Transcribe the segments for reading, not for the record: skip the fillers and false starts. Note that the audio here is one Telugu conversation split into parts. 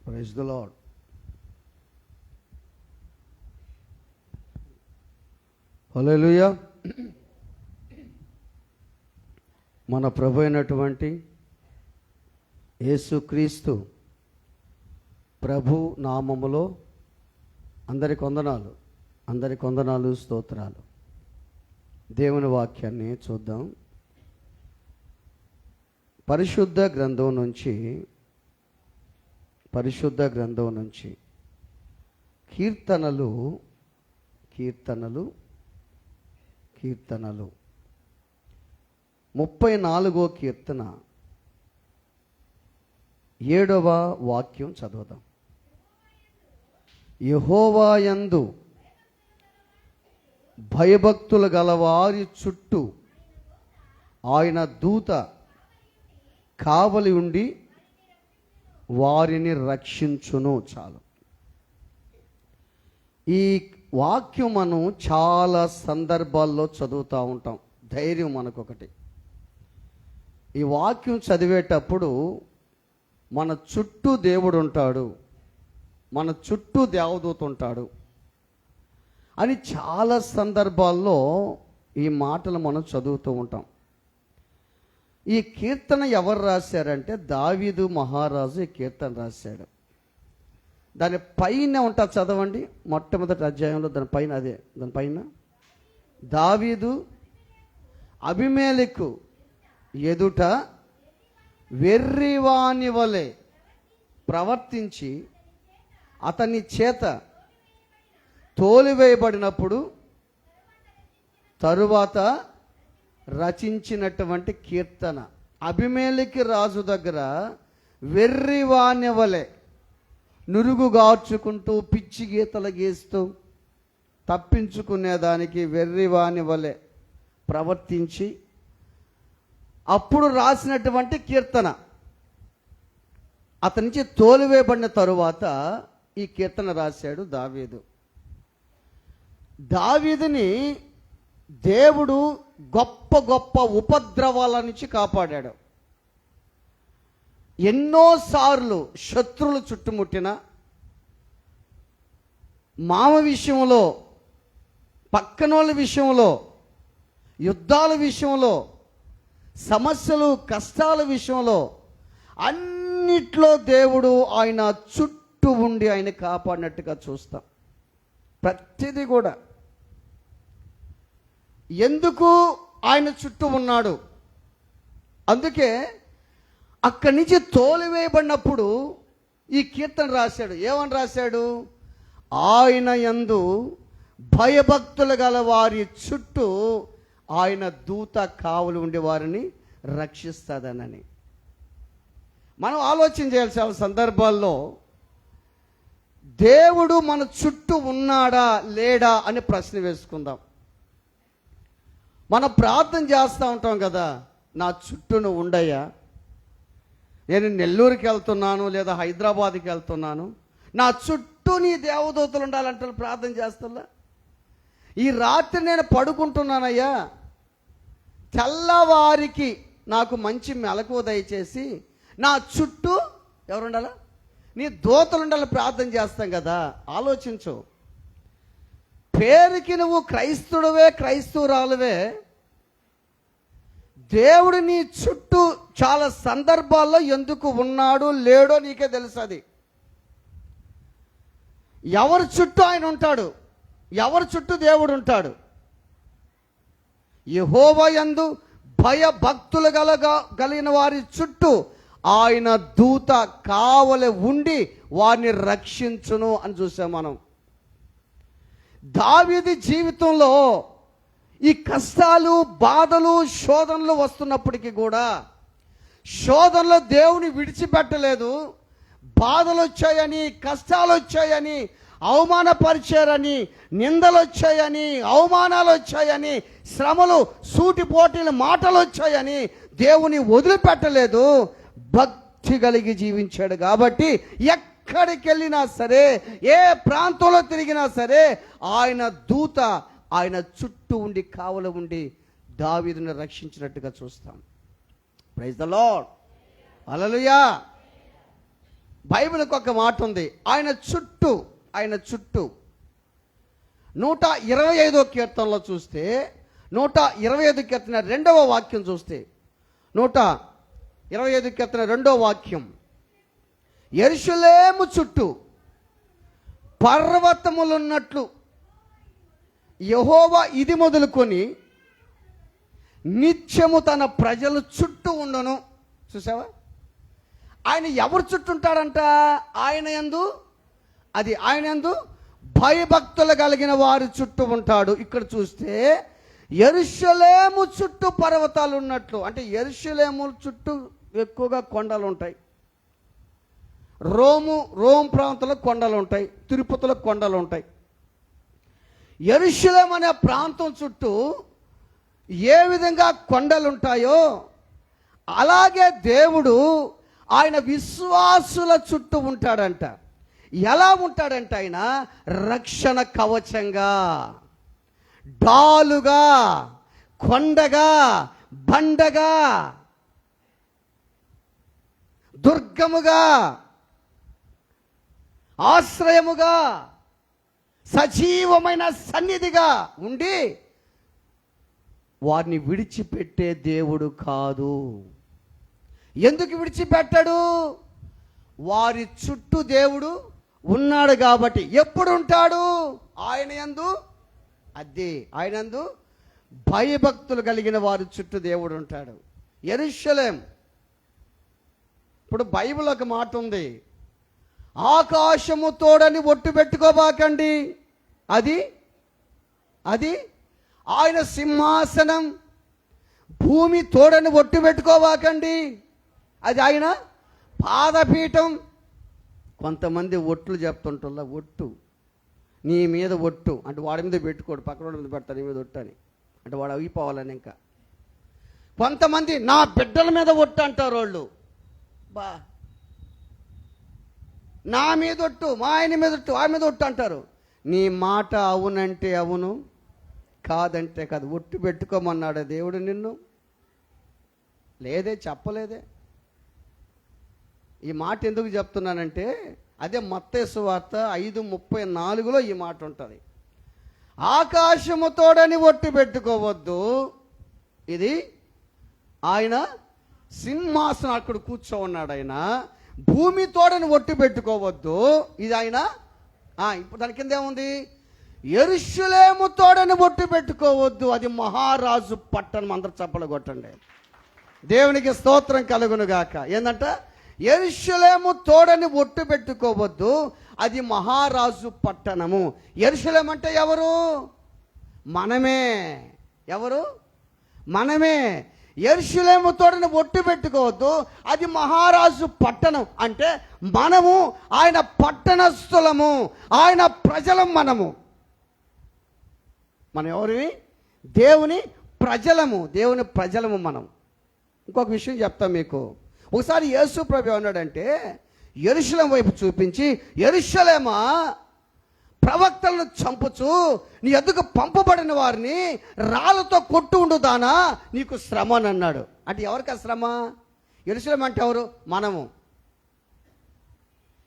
Praise the lord. హల్లెలూయా. మన ప్రభు అయినటువంటి యేసుక్రీస్తు ప్రభు నామములో అందరికి వందనాలు, స్తోత్రాలు. దేవుని వాక్యాన్ని చూద్దాం. పరిశుద్ధ గ్రంథం నుంచి కీర్తనలు 34వ కీర్తన 7వ వాక్యం చదువుదాం. యెహోవా యందు భయభక్తులు గలవారి చుట్టూ ఆయన దూత కావలి ఉండి వారిని రక్షించును. చాలు. ఈ వాక్యం మనం చాలా సందర్భాల్లో చదువుతూ ఉంటాం. ధైర్యం మనకొకటి. ఈ వాక్యం చదివేటప్పుడు మన చుట్టూ దేవుడు ఉంటాడు, మన చుట్టూ దేవదూత ఉంటాడు అని చాలా సందర్భాల్లో ఈ మాటలు మనం చదువుతూ ఉంటాం. ఈ కీర్తన ఎవరు రాశారంటే దావీదు మహారాజు ఈ కీర్తన రాశాడు. దాని పైన ఉంటా, చదవండి. మొట్టమొదటి అధ్యాయంలో దానిపైన దావీదు అబీమెలెకు ఎదుట వెర్రివాని వలె ప్రవర్తించి అతని చేత తోలివేయబడినప్పుడు తరువాత రచించినటువంటి కీర్తన. అబీమెలెకు రాజు దగ్గర వెర్రివాని వలె నురుగుగార్చుకుంటూ పిచ్చి గీతలు గీస్తూ తప్పించుకునేదానికి వెర్రివాని వలె ప్రవర్తించి అప్పుడు రాసినటువంటి కీర్తన. అతని నుంచి తోలివేయబడిన తరువాత ఈ కీర్తన రాశాడు దావీదు. దావీదుని దేవుడు గొప్ప గొప్ప ఉపద్రవాల నుంచి కాపాడాడు. ఎన్నోసార్లు శత్రువులు చుట్టుముట్టిన, మామ విషయంలో, పక్కనోళ్ళ విషయంలో, యుద్ధాల విషయంలో, సమస్యలు కష్టాల విషయంలో అన్నిట్లో దేవుడు ఆయన చుట్టూ ఉండి ఆయన కాపాడినట్టుగా చూస్తాం. ప్రతిదీ కూడా ఎందుకు ఆయన చుట్టూ ఉన్నాడు? అందుకే అక్కడి నుంచి తోలివేయబడినప్పుడు ఈ కీర్తన రాశాడు. ఏమని రాశాడు? ఆయన యందు భయభక్తులు గల వారి చుట్టూ ఆయన దూత కావలి ఉండి వారిని రక్షిస్తాదనని. మనం ఆలోచన చేయాల్సిన సందర్భాల్లో దేవుడు మన చుట్టూ ఉన్నాడా లేడా అని ప్రశ్న వేసుకుందాం. మనం ప్రార్థన చేస్తూ ఉంటాం కదా, నా చుట్టూ నువ్వు ఉండయ్యా, నేను నెల్లూరుకి వెళ్తున్నాను లేదా హైదరాబాద్కి వెళ్తున్నాను, నా చుట్టూ నీ దేవదూతలు ఉండాలంటే ప్రార్థన చేస్తున్నా. ఈ రాత్రి నేను పడుకుంటున్నానయ్యా, తెల్లవారికి నాకు మంచి మెలకువ దయచేసి నా చుట్టూ ఎవరు ఉండాలా? నీ దూతలు ఉండాలని ప్రార్థన చేస్తాం కదా. ఆలోచించు. పేరుకి నువ్వు క్రైస్తవుడవే, క్రైస్తవురాలువే, దేవుడు నీ చుట్టూ చాలా సందర్భాల్లో ఎందుకు ఉన్నాడు లేడో నీకే తెలుసు. అది ఎవరి చుట్టూ ఆయన ఉంటాడు, ఎవరి చుట్టూ దేవుడు ఉంటాడు. యెహోవా యందు భయభక్తులు కలిగిన వారి చుట్టూ ఆయన దూత కావలి ఉండి వారిని రక్షించును అని చూసాం మనం. దావీదు జీవితంలో ఈ కష్టాలు, బాధలు, శోధనలు వస్తున్నప్పటికీ కూడా శోధనలో దేవుని విడిచిపెట్టలేదు. బాధలు వచ్చాయని, కష్టాలు వచ్చాయని, అవమానపరిచారని, నిందలు వచ్చాయని, అవమానాలు వచ్చాయని, శ్రమలు, సూటిపోటీల మాటలు వచ్చాయని దేవుని వదిలిపెట్టలేదు. భక్తి కలిగి జీవించాడు కాబట్టి ఎక్కడికి వెళ్ళినా సరే, ఏ ప్రాంతంలో తిరిగినా సరే ఆయన దూత ఆయన చుట్టూ ఉండి కావలి ఉండి దావీదుని రక్షించినట్టుగా చూస్తాం. Praise the lord. హల్లెలూయా. బైబిల్కి ఒక మాట ఉంది, ఆయన చుట్టూ 125 కీర్తనలో చూస్తే, 125 కీర్తన 2వ వాక్యం చూస్తే, 125 కీర్తన 2వ వాక్యం, యెరూషలేము చుట్టూ పర్వతములున్నట్లు యెహోవా ఇది మొదలుకొని నిత్యము తన ప్రజలు చుట్టూ ఉండును. చూసావా, ఆయన ఎవరు చుట్టూ ఉంటాడంట? ఆయన యందు భయభక్తులు కలిగిన వారి చుట్టూ ఉంటాడు. ఇక్కడ చూస్తే యెరూషలేము చుట్టూ పర్వతాలు ఉన్నట్లు, అంటే యెరూషలేము చుట్టూ ఎక్కువగా కొండలు ఉంటాయి. రోమ్ ప్రాంతంలో కొండలు ఉంటాయి, తిరుపతిలో కొండలు ఉంటాయి. యెరూషలేము అనే ప్రాంతం చుట్టూ ఏ విధంగా కొండలు ఉంటాయో అలాగే దేవుడు ఆయన విశ్వాసుల చుట్టూ ఉంటాడంట. ఎలా ఉంటాడంట? ఆయన రక్షణ కవచంగా, డాలుగా, కొండగా, బండగా, దుర్గముగా, ఆశ్రయముగా, సజీవమైన సన్నిధిగా ఉండి వారిని విడిచిపెట్టే దేవుడు కాదు. ఎందుకు విడిచిపెట్టడు? వారి చుట్టూ దేవుడు ఉన్నాడు కాబట్టి. ఎప్పుడు ఉంటాడు? ఆయన యందు భయభక్తులు కలిగిన వారి చుట్టూ దేవుడు ఉంటాడు. యెరూషలేం, ఇప్పుడు బైబిల్ ఒక మాట ఉంది, ఆకాశము తోడని ఒట్టు పెట్టుకోబాకండి, అది ఆయన సింహాసనం. భూమి తోడని ఒట్టు పెట్టుకోబాకండి, అది ఆయన పాదపీఠం. కొంతమంది ఒట్లు చెప్తుంటారు, ఒట్టు నీ మీద ఒట్టు అంటే వాడి మీద పెట్టుకోడు, పక్కన వాడి మీద పెడతాడు నీ మీద ఒట్టు అని, అంటే వాడు అయిపోవాలని. ఇంకా కొంతమంది నా బిడ్డల మీద ఒట్టు అంటారు వాళ్ళు. నా మీద ఒట్టు, మా ఆయన మీద ఒట్టు, ఆ మీద ఒట్టు అంటారు. నీ మాట అవునంటే అవును, కాదంటే కాదు. ఒట్టు పెట్టుకోమన్నాడే దేవుడు నిన్ను? లేదే, చెప్పలేదే. ఈ మాట ఎందుకు చెప్తున్నానంటే, అదే మత్తయి సువార్త 5:34లో ఈ మాట ఉంటుంది. ఆకాశము తోడని ఒట్టు పెట్టుకోవద్దు, ఇది ఆయన సింహాసనం, అక్కడ కూర్చో ఉన్నాడు ఆయన. భూమి తోడని ఒట్టు పెట్టుకోవద్దు, ఇది ఆయన. ఇప్పుడు దాని కింద ఏముంది? యెరూషలేము తోడని ఒట్టు పెట్టుకోవద్దు, అది మహారాజు పట్టణం. అందరు చప్పలు కొట్టండి, దేవునికి స్తోత్రం కలుగును గాక. ఏంటంట? యెరూషలేము తోడని ఒట్టు పెట్టుకోవద్దు, అది మహారాజు పట్టణము. యెరూషలేము అంటే ఎవరు? మనమే. ఎవరు? మనమే. యెరూషలేము తోడని ఒట్టు పెట్టుకోవద్దు, అది మహారాజు పట్టణం. అంటే మనము ఆయన పట్టణస్థులము, ఆయన ప్రజలం. మనం ఎవరివి? దేవుని ప్రజలము మనం. ఇంకొక విషయం చెప్తాం మీకు. ఒకసారి యేసు ప్రభు ఏమన్నాడంటే, యెరూషలేము వైపు చూపించి, యెరూషలేమా, ప్రవక్తలను చంపుచు నీ ఎద్దుకు పంపబడిన వారిని రాళ్ళతో కొట్టు ఉండుదానా, నీకు శ్రమ అని అన్నాడు. అంటే ఎవరికి ఆ శ్రమ? యెరూషలేము అంటే ఎవరు? మనము.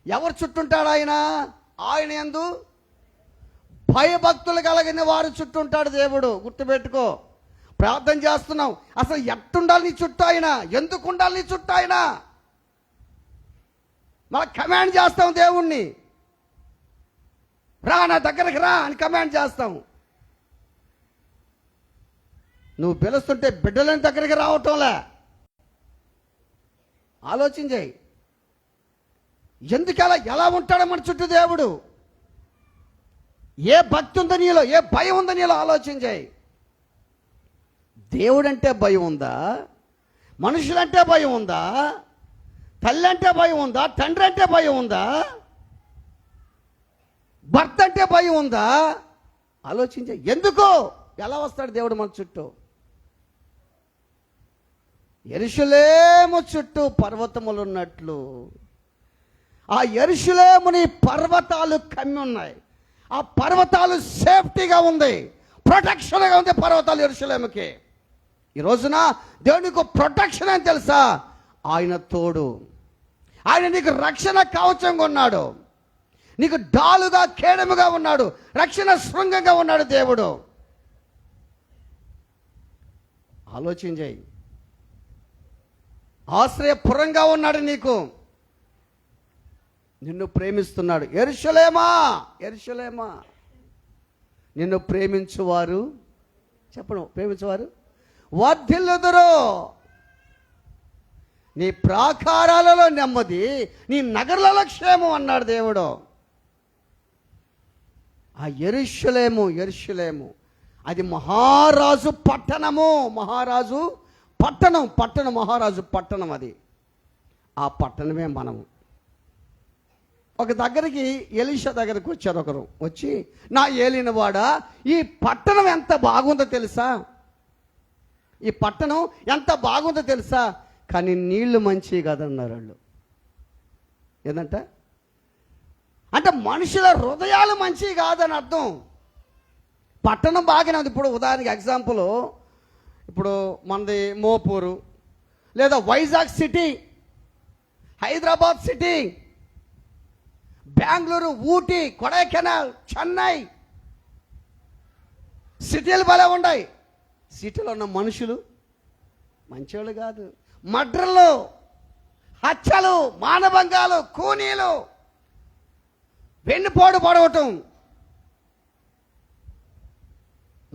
ఎవరు చుట్టుంటాడు ఆయన? ఆయన యందు భయభక్తులు కలిగిన వారు చుట్టుంటాడు దేవుడు. గుర్తుపెట్టుకో. ప్రార్థన చేస్తున్నావు, అసలు ఎట్టుండాలి నీ చుట్టూ ఆయన? ఎందుకు ఉండాలి నీ చుట్టూ ఆయన? మళ్ళీ కమాండ్ చేస్తాం దేవుణ్ణి, రా నా దగ్గరికి రా అని కమాండ్ చేస్తాం. నువ్వు పిలుస్తుంటే బిడ్డలని దగ్గరికి రావటంలే. ఆలోచించాయి, ఎందుకు ఎలా ఉంటాడో మన చుట్టూ దేవుడు? ఏ భక్తి ఉందో నీలో, ఏ భయం ఉందో నీలో ఆలోచించాయి. దేవుడంటే భయం ఉందా? మనుషులంటే భయం ఉందా? తల్లి అంటే భయం ఉందా? తండ్రి అంటే భయం ఉందా? భర్త అంటే భయం ఉందా? ఆలోచించే. ఎందుకు? ఎలా వస్తాడు దేవుడు మన చుట్టూ? యెరూషలేము చుట్టూ పర్వతములు ఉన్నట్లు ఆ యెరూషలేముని పర్వతాలు కమ్మి ఉన్నాయి. ఆ పర్వతాలు సేఫ్టీగా ఉంది, ప్రొటెక్షన్గా ఉంది పర్వతాలు యెరూషలేముకి. ఈ రోజున దేవునికి ప్రొటెక్షన్ అని తెలుసా? ఆయన తోడు. ఆయన నీకు రక్షణ కవచంగా ఉన్నాడు, నీకు డాలుగా కేడముగా ఉన్నాడు, రక్షణ శృంగంగా ఉన్నాడు దేవుడు. ఆలోచన చేయి. ఆశ్రయపురంగా ఉన్నాడు నీకు, నిన్ను ప్రేమిస్తున్నాడు. యెరూషలేమా, యెరూషలేమా, నిన్ను ప్రేమించువారు, చెప్పను, ప్రేమించువారు వర్ధిల్లుదురు. నీ ప్రాకారాలలో నెమ్మది, నీ నగరాలలో క్షేమం అన్నాడు దేవుడు. ఆ యెరూషలేము, యెరూషలేము అది మహారాజు పట్టణము, మహారాజు పట్టణం, మహారాజు పట్టణం అది. ఆ పట్టణమే మనము. ఒక దగ్గరికి ఎలీషా దగ్గరికి వచ్చారు ఒకరు. వచ్చి, నా ఏలినవాడా, ఈ పట్టణం ఎంత బాగుందో తెలుసా, ఈ పట్టణం ఎంత బాగుందో తెలుసా, కానీ నీళ్లు మంచివి కాదన్నారు వాళ్ళు. ఏంటంటే అంటే మనుషుల హృదయాలు మంచివి కాదని అర్థం. పట్టణం బాగానే ఉంది. ఇప్పుడు ఉదాహరణకి ఎగ్జాంపుల్, ఇప్పుడు మనది మోపూరు, లేదా వైజాగ్ సిటీ, హైదరాబాద్ సిటీ, బెంగళూరు, ఊటీ, కొడైకెనాల్, చెన్నై, సిటీలు భలే ఉన్నాయి. సిటీలో ఉన్న మనుషులు మంచోళ్ళు కాదు. మడ్రలు, హత్యలు, మానభంగాలు, కూనీలు, వెన్నుపోటు పడవటం,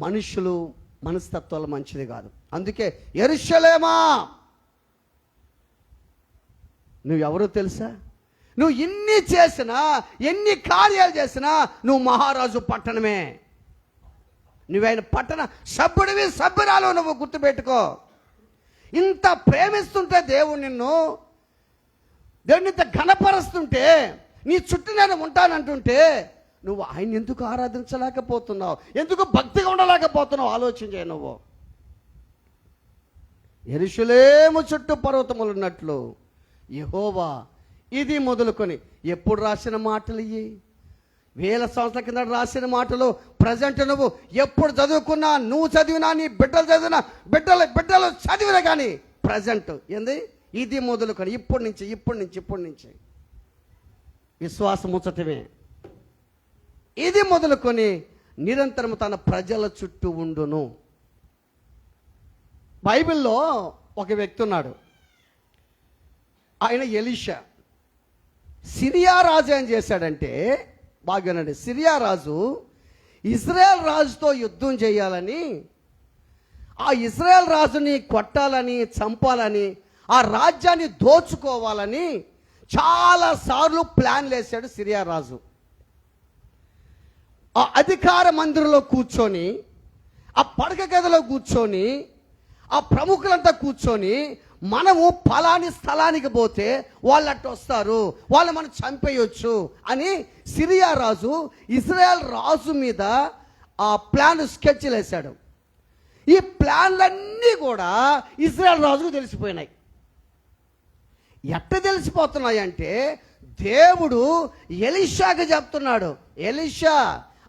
మనుషులు మనస్తత్వాలు మంచిది కాదు. అందుకే యెరూషలేమా, నువ్వెవరో తెలుసా, నువ్వు ఇన్ని చేసినా, ఎన్ని కార్యాలు చేసినా నువ్వు మహారాజు పట్టణమే. నువ్వైన పట్టణ సభ్యుడివి, సభ్యురాలు. నువ్వు గుర్తుపెట్టుకో. ఇంత ప్రేమిస్తుంటే దేవుడు నిన్ను, దేవుడిని ఇంత ఘనపరుస్తుంటే, నీ చుట్టూ నేను ఉంటానంటుంటే, నువ్వు ఆయన ఎందుకు ఆరాధించలేకపోతున్నావు, ఎందుకు భక్తిగా ఉండలేకపోతున్నావు? ఆలోచన చేయ. నువ్వు యెరూషలేము చుట్టూ పర్వతములు ఉన్నట్లు యెహోవా ఇది మొదలుకొని, ఎప్పుడు రాసిన మాటలు ఇవి, 1000 సంవత్సరాల కింద రాసిన మాటలు. ప్రజెంట్ నువ్వు ఎప్పుడు చదువుకున్నా, నువ్వు చదివినా, నీ బిడ్డలు చదివినా, బిడ్డలు చదివినా కానీ ప్రజెంట్ ఏంది, ఇది మొదలుకొని, ఇప్పటి నుంచి విశ్వాసం ముచ్చటమే. ఇది మొదలుకొని నిరంతరం తన ప్రజల చుట్టూ ఉండును. బైబిల్లో ఒక వ్యక్తి ఉన్నాడు, ఆయన ఎలీషా. సిరియా రాజు ఏం చేశాడంటే, బాగానండి, సిరియా రాజు ఇజ్రాయెల్ రాజుతో యుద్ధం చేయాలని, ఆ ఇజ్రాయెల్ రాజుని కొట్టాలని, చంపాలని, ఆ రాజ్యాన్ని దోచుకోవాలని చాలాసార్లు ప్లాన్లు వేశాడు సిరియా రాజు. ఆ అధికార మందిరంలో కూర్చొని, ఆ పడక గదిలో కూర్చొని, ఆ ప్రముఖులంతా కూర్చొని, మనము ఫలాని స్థలానికి పోతే వాళ్ళు అట్టు వస్తారు, వాళ్ళు మనం చంపేయొచ్చు అని సిరియా రాజు ఇజ్రాయెల్ రాజు మీద ఆ ప్లాన్ స్కెచ్లు వేశాడు. ఈ ప్లాన్లన్నీ కూడా ఇజ్రాయెల్ రాజుకు తెలిసిపోయినాయి. ఎట్ట తెలిసిపోతున్నాయి అంటే, దేవుడు ఎలీషాకి చెప్తున్నాడు, ఎలీషా,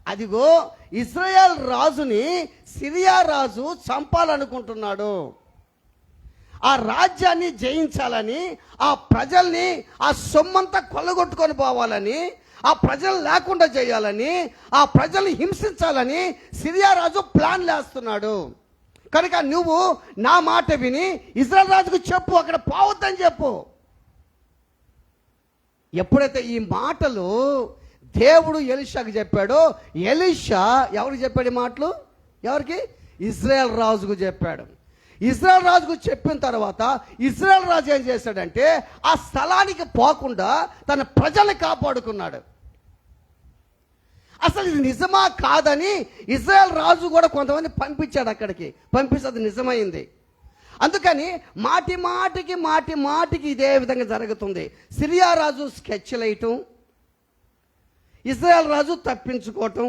అదిగో ఇజ్రాయెల్ రాజుని సిరియా రాజు చంపాలనుకుంటున్నాడు, ఆ రాజ్యాన్ని జయించాలని, ఆ ప్రజల్ని, ఆ సొమ్మంతా కొల్లగొట్టుకొని పోవాలని, ఆ ప్రజలు లేకుండా చేయాలని, ఆ ప్రజల్ని హింసించాలని సిరియా రాజు ప్లాన్ వేస్తున్నాడు. కనుక నువ్వు నా మాట విని ఇజ్రాయెల్ రాజుకు చెప్పు, అక్కడ పోవద్దని చెప్పు. ఎప్పుడైతే ఈ మాటలు దేవుడు ఎలీషాకి చెప్పాడో, ఎలీషా ఎవరికి చెప్పాడు ఈ మాటలు? ఎవరికి? ఇజ్రాయెల్ రాజుకు చెప్పాడు. ఇజ్రాయెల్ రాజుకు చెప్పిన తర్వాత ఇజ్రాయెల్ రాజు ఏం చేశాడంటే, ఆ స్థలానికి పోకుండా తన ప్రజల్ని కాపాడుకున్నాడు. అసలు ఇది నిజమా కాదని ఇజ్రాయెల్ రాజు కూడా కొంతమంది పంపించాడు అక్కడికి, పంపిస్తే అది నిజమైంది. అందుకని మాటి మాటికి ఇదే విధంగా జరుగుతుంది. సిరియా రాజు స్కెచ్లు వేయటం, ఇజ్రాయెల్ రాజు తప్పించుకోవటం.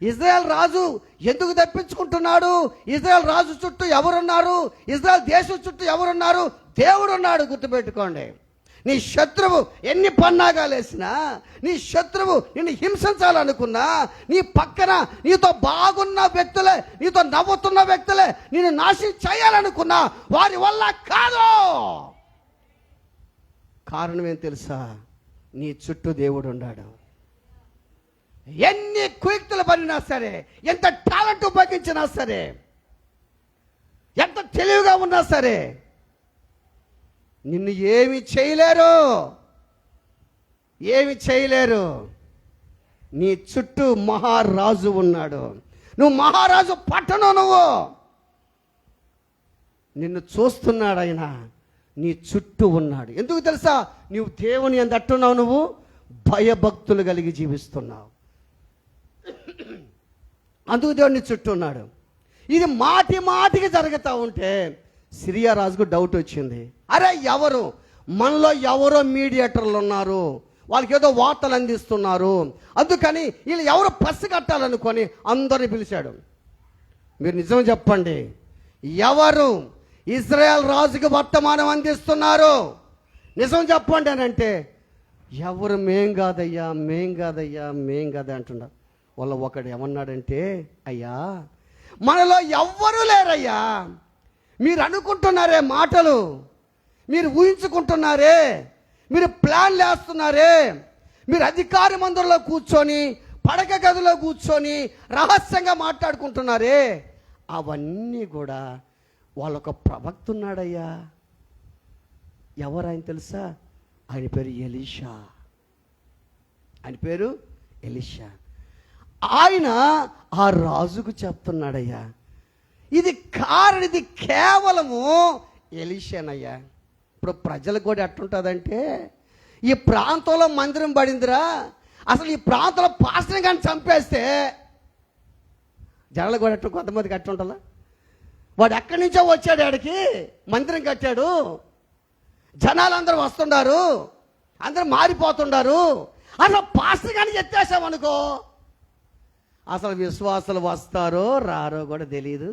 ఇజ్రాయెల్ రాజు ఎందుకు తప్పించుకుంటున్నాడు? ఇజ్రాయెల్ రాజు చుట్టూ ఎవరున్నారు? ఇజ్రాయెల్ దేశం చుట్టూ ఎవరున్నారు? దేవుడు ఉన్నాడు. గుర్తుపెట్టుకోండి. నీ శత్రువు ఎన్ని పన్నాగాలు వేసినా, నీ శత్రువు నిన్ను హింసించాలనుకున్నా, నీ పక్కన నీతో బాగున్న వ్యక్తులే, నీతో నవ్వుతున్న వ్యక్తులే నిన్ను నాశనం చేయాలనుకున్నా, వారి వల్ల కాదు. కారణం ఏం తెలుసా? నీ చుట్టూ దేవుడు ఉన్నాడు. ఎన్ని కుయుక్తులు పడినా సరే, ఎంత టాలెంట్ ఉపయోగించినా సరే, ఎంత తెలివిగా ఉన్నా సరే, నిన్ను ఏమి చేయలేరు, ఏమి చేయలేరు. నీ చుట్టూ మహారాజు ఉన్నాడు. నువ్వు మహారాజు పట్టణం, నువ్వు నిన్ను చూస్తున్నాడు ఆయన, నీ చుట్టూ ఉన్నాడు. ఎందుకు తెలుసా? నువ్వు దేవుని ఎంత అట్టున్నావు, నువ్వు భయభక్తులు కలిగి జీవిస్తున్నావు. అందుకు దేవుడు నీ చుట్టూ ఉన్నాడు. ఇది మాటి మాటికి జరుగుతూ ఉంటే సిరియా రాజుకు డౌట్ వచ్చింది. అరే ఎవరు మనలో ఎవరో మీడియేటర్లు ఉన్నారు, వాళ్ళకి ఏదో వార్తలు అందిస్తున్నారు, అందుకని వీళ్ళు ఎవరు పసి కట్టాలనుకొని అందరిని పిలిచాడు. మీరు నిజం చెప్పండి, ఎవరు ఇజ్రాయెల్ రాజుకి వర్తమానం అందిస్తున్నారు? నిజం చెప్పండి అని అంటే ఎవరు? మేం కాదయ్యా, మేం కాదయ్యా, మేం కాదా అంటున్నారు. వాళ్ళ ఒకడు ఏమన్నాడంటే, అయ్యా మనలో ఎవ్వరూ లేరయ్యా, మీరు అనుకుంటున్నారే మాటలు, మీరు ఊహించుకుంటున్నారే, మీరు ప్లాన్లు వేస్తున్నారే, మీరు అధికారి మందిరంలో కూర్చొని పడక గదిలో కూర్చొని రహస్యంగా మాట్లాడుకుంటున్నారే, అవన్నీ కూడా వాళ్ళొక ప్రవక్త ఉన్నాడయ్యా. ఎవరు ఆయన తెలుసా? ఆయన పేరు ఎలీషా. ఆయన పేరు ఎలీషా. ఆయన ఆ రాజుకు చెప్తున్నాడయ్యా, ఇది ఇది కేవలము ఎలీషానయ్యా. ఇప్పుడు ప్రజలకు కూడా ఎట్టుంటుందంటే, ఈ ప్రాంతంలో మందిరం పడిందిరా, అసలు ఈ ప్రాంతంలో పాస్టర్ని కానీ చంపేస్తే జనాలు కూడా ఎట్టు కొంతమందికి ఎట్టుంటుందా? వాడు ఎక్కడి నుంచో వచ్చాడు, ఆడికి మందిరం కట్టాడు, జనాలందరూ వస్తున్నారు, అందరూ మారిపోతున్నారు, అసలు పాస్టర్ కానీ ఎత్తేసామనుకో, అసలు విశ్వాసాలు వస్తారో రారో కూడా తెలియదు,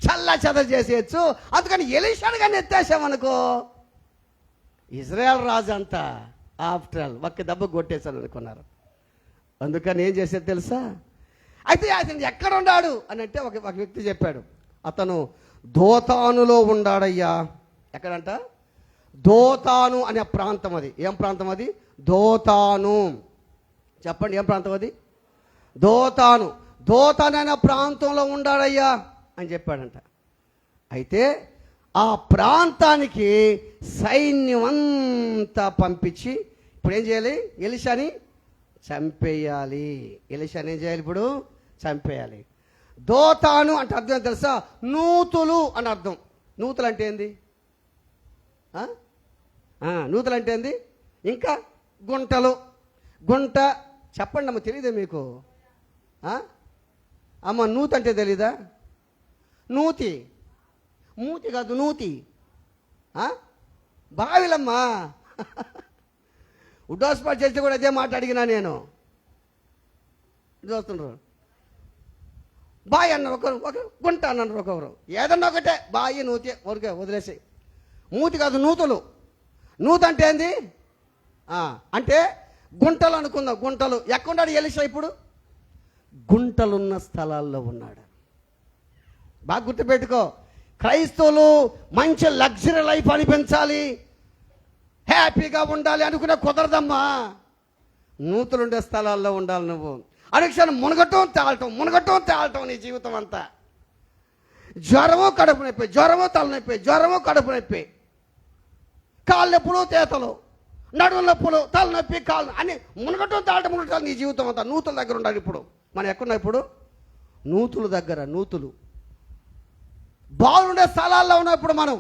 చల్లా చెద చేసేయచ్చు. అందుకని ఎలీషాను కానీ ఎత్తేసామనుకో, ఇజ్రాయెల్ రాజు అంతా ఆఫ్టర్ ఆల్ ఒక్క దెబ్బ కొట్టేశాను అనుకున్నారు. అందుకని ఏం చేసేది తెలుసా? అయితే అతను ఎక్కడ ఉన్నాడు అని అంటే ఒక వ్యక్తి చెప్పాడు, అతను దోతానులో ఉన్నాడయ్యా. ఎక్కడంట? దోతాను అనే ప్రాంతం. అది ఏం ప్రాంతం? అది దోతాను. చెప్పండి, ఏం ప్రాంతం అది? దోతాను. దోతాను అనే ప్రాంతంలో ఉన్నాడయ్యా అని చెప్పాడంట. అయితే ఆ ప్రాంతానికి సైన్యం అంతా పంపించి ఇప్పుడు ఏం చేయాలి? ఎలీషాని చంపేయాలి. ఎలీషాని ఏం చేయాలి? ఇప్పుడు చంపేయాలి. దోతాను అంటే అర్థం ఏం తెలుసా? నూతులు అని అర్థం. నూతులు అంటే ఏంది? నూతులు అంటే ఏంది? ఇంకా గుంటలు. గుంట చెప్పండి అమ్మ, తెలియదా మీకు? అమ్మ నూతి అంటే తెలీదా? నూతి, మూతి కాదు, నూతి. బావిలమ్మా. ఉడ్డాస్పాట్ చేస్తే కూడా అదే మాట అడిగినా నేను. చూస్తున్నారు, బాయ్ అన్నారు ఒకరు, గుంట అన్నారు ఒకరు, ఏదన్నా ఒకటే, బాయి నూతి ఊరికే వదిలేసి. మూతి కాదు, నూతులు. నూతి అంటే ఏంది? అంటే గుంటలు అనుకుందాం. గుంటలు ఎక్కడున్నాడు ఎలీషా? ఇప్పుడు గుంటలున్న స్థలాల్లో ఉన్నాడు. బాగా గుర్తుపెట్టుకో, క్రైస్తవులు మంచి లగ్జరీ లైఫ్ అనిపించాలి, హ్యాపీగా ఉండాలి అనుకునే కుదరదమ్మా. నూతులుండే స్థలాల్లో ఉండాలి నువ్వు. అనుక్షణం మునగటం తేలటం, మునగటం తేలటం నీ జీవితం అంతా. జ్వరము కడుపు నొప్పి, జ్వరము తలనొప్పి, జ్వరము కడుపు నొప్పి, కాళ్ళు నొప్పులు తేతలు, నడుము నొప్పులు, తలనొప్పి, కాళ్ళు అని మునగటం తేలటం, మునగటం నీ జీవితం అంతా. నూతుల దగ్గర ఉండాలి. ఇప్పుడు మనం ఎక్కడున్నా? ఇప్పుడు నూతుల దగ్గర. నూతులు బాగుండే స్థలాల్లో ఉన్నాం ఇప్పుడు మనం.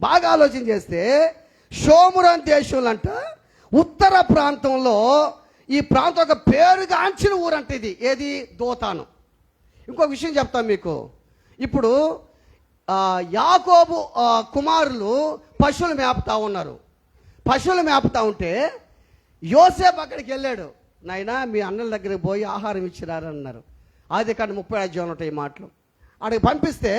బాగా ఆలోచన చేస్తే షోమురాన్ దేశంలో అంట ఉత్తర ప్రాంతంలో, ఈ ప్రాంతం ఒక పేరుగాంచిన ఊరంట ఇది. ఏది? దోతాను. ఇంకొక విషయం చెప్తాను మీకు. ఇప్పుడు యాకోబు కుమారులు పశువులు మేపుతా ఉన్నారు. పశువులు మేపుతా ఉంటే యోసేపు అక్కడికి వెళ్ళాడు. నాయనా మీ అన్నల దగ్గరికి పోయి ఆహారం ఇచ్చిరారన్నారు. ఆదికాండం 30 ఉంటాయి ఈ మాటలు. అడిగి పంపిస్తే,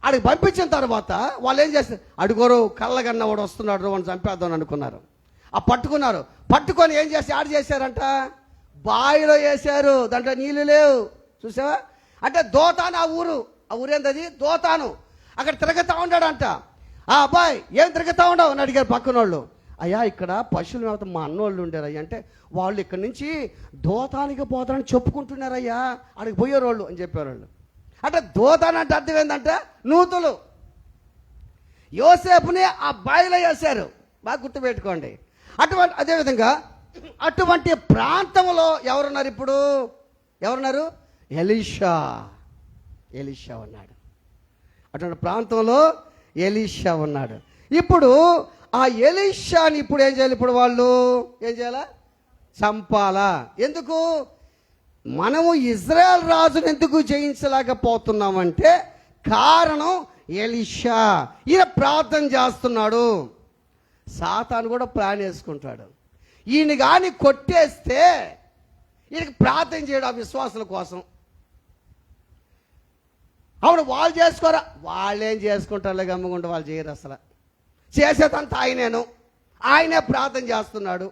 అడిగి పంపించిన తర్వాత వాళ్ళు ఏం చేస్తారు? అడుగురు కళ్ళగన్నవాడు వస్తున్నాడు, వాడిని చంపేద్దాం అనుకున్నారు. పట్టుకున్నారు. పట్టుకొని ఏం చేసి ఆడు చేశారంట? బావిలో వేశారు. దాంట్లో నీళ్ళు లేవు. చూసావా? అంటే దోతాను ఆ ఊరు. ఆ ఊరేందది? దోతాను. అక్కడ తిరగతా ఉన్నాడంట. ఆ అబ్బాయి ఏం తిరుగుతా ఉండవు అని అడిగారు పక్కన వాళ్ళు. అయ్యా ఇక్కడ పశువులు మేత మా అన్నోళ్ళు ఉండేరయ్యా అంటే, వాళ్ళు ఇక్కడ నుంచి దోతానికి పోతారని చెప్పుకుంటున్నారయ్యా, అక్కడికి పోయారు వాళ్ళు అని చెప్పారు వాళ్ళు. అంటే దోతాన్ అంటే అర్థం ఏంటంటే నూతులు. యోసేపుని ఆ బావిలో వేశారు, బాగా గుర్తుపెట్టుకోండి. అదేవిధంగా అటువంటి ప్రాంతంలో ఎవరున్నారు ఇప్పుడు? ఎవరున్నారు? ఎలీషా ఉన్నాడు. అటువంటి ప్రాంతంలో ఎలీషా ఉన్నాడు. ఇప్పుడు ఆ ఎలీషాని ఇప్పుడు ఏం చేయాలి? ఇప్పుడు వాళ్ళు ఏం చేయాలా? చంపాలా. ఎందుకు? మనము ఇజ్రాయెల్ రాజును ఎందుకు జయించలేకపోతున్నామంటే కారణం ఎలీషా. ఈయన ప్రార్థన చేస్తున్నాడు. సాతాను కూడా ప్లాన్ వేసుకుంటాడు. ఈయన కానీ కొట్టేస్తే ఈయనకి ప్రార్థన చేయడం ఆ విశ్వాసుల కోసం. అవును, వాళ్ళు చేసుకోరా, వాళ్ళేం చేసుకుంటారులే, గమ్ముకుంటే వాళ్ళు చేయరు. అసలు చేసేదంతా ఆయనే ప్రార్థన చేస్తున్నాడు.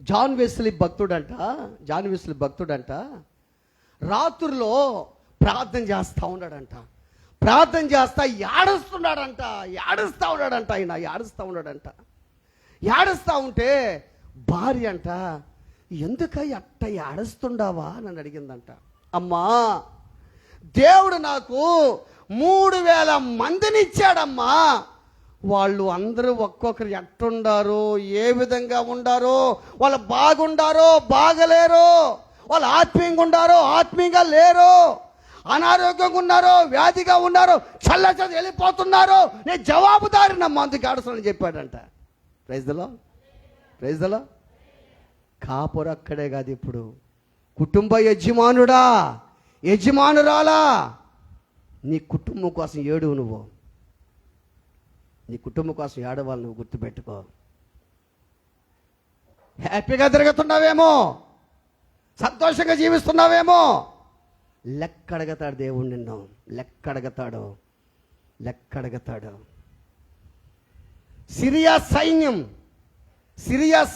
జాన్ వెస్లీ భక్తుడంట రాత్రుల్లో ప్రార్థన చేస్తూ ఉన్నాడంట. ప్రార్థన చేస్తా ఏడుస్తూ ఉన్నాడంట. ఆయన ఏడుస్తూ ఉంటే భార్య అంట, ఎందుకై అట్ట ఏడుస్తుండావా అని అడిగిందంట. అమ్మా, దేవుడు నాకు 3000 మందిని ఇచ్చాడమ్మా. వాళ్ళు అందరూ ఒక్కొక్కరు ఎట్టుండారో, ఏ విధంగా ఉండారో, వాళ్ళు బాగుండారో బాగలేరో, వాళ్ళు ఆత్మీయంగా ఉండారో ఆత్మీయంగా లేరో, అనారోగ్యంగా ఉన్నారో వ్యాధిగా ఉన్నారో, చల్ల వెళ్ళిపోతున్నారో, నేను జవాబుదారినమ్మా, అందుకు ఆడుస్తానని చెప్పాడంట. Praise the lord. కాపురు అక్కడే కాదు, ఇప్పుడు కుటుంబ యజమానురాలా, నీ కుటుంబం కోసం ఏడువు. నీ కుటుంబం కోసం ఏడవాలి. నువ్వు గుర్తుపెట్టుకో. హ్యాపీగా తిరుగుతున్నావేమో, సంతోషంగా జీవిస్తున్నావేమో, లెక్కడగతాడు దేవుడు నిన్ను. లెక్కడగతాడు. సిరియా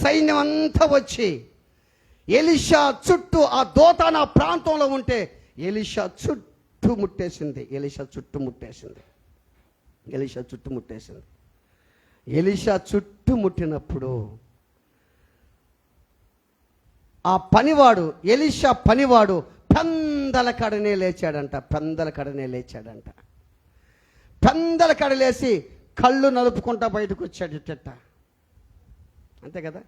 సైన్యం అంతా వచ్చి ఎలీషా చుట్టూ, ఆ దోతాన ప్రాంతంలో ఉంటే ఎలీషా చుట్టుముట్టేసింది. ఎలీషా చుట్టుముట్టినప్పుడు ఆ పనివాడు, ఎలీషా పనివాడు పెందల కడనే లేచాడంట. పెందల కడలేసి కళ్ళు నలుపుకుంటా బయటకు వచ్చాడు. అంతే కదా.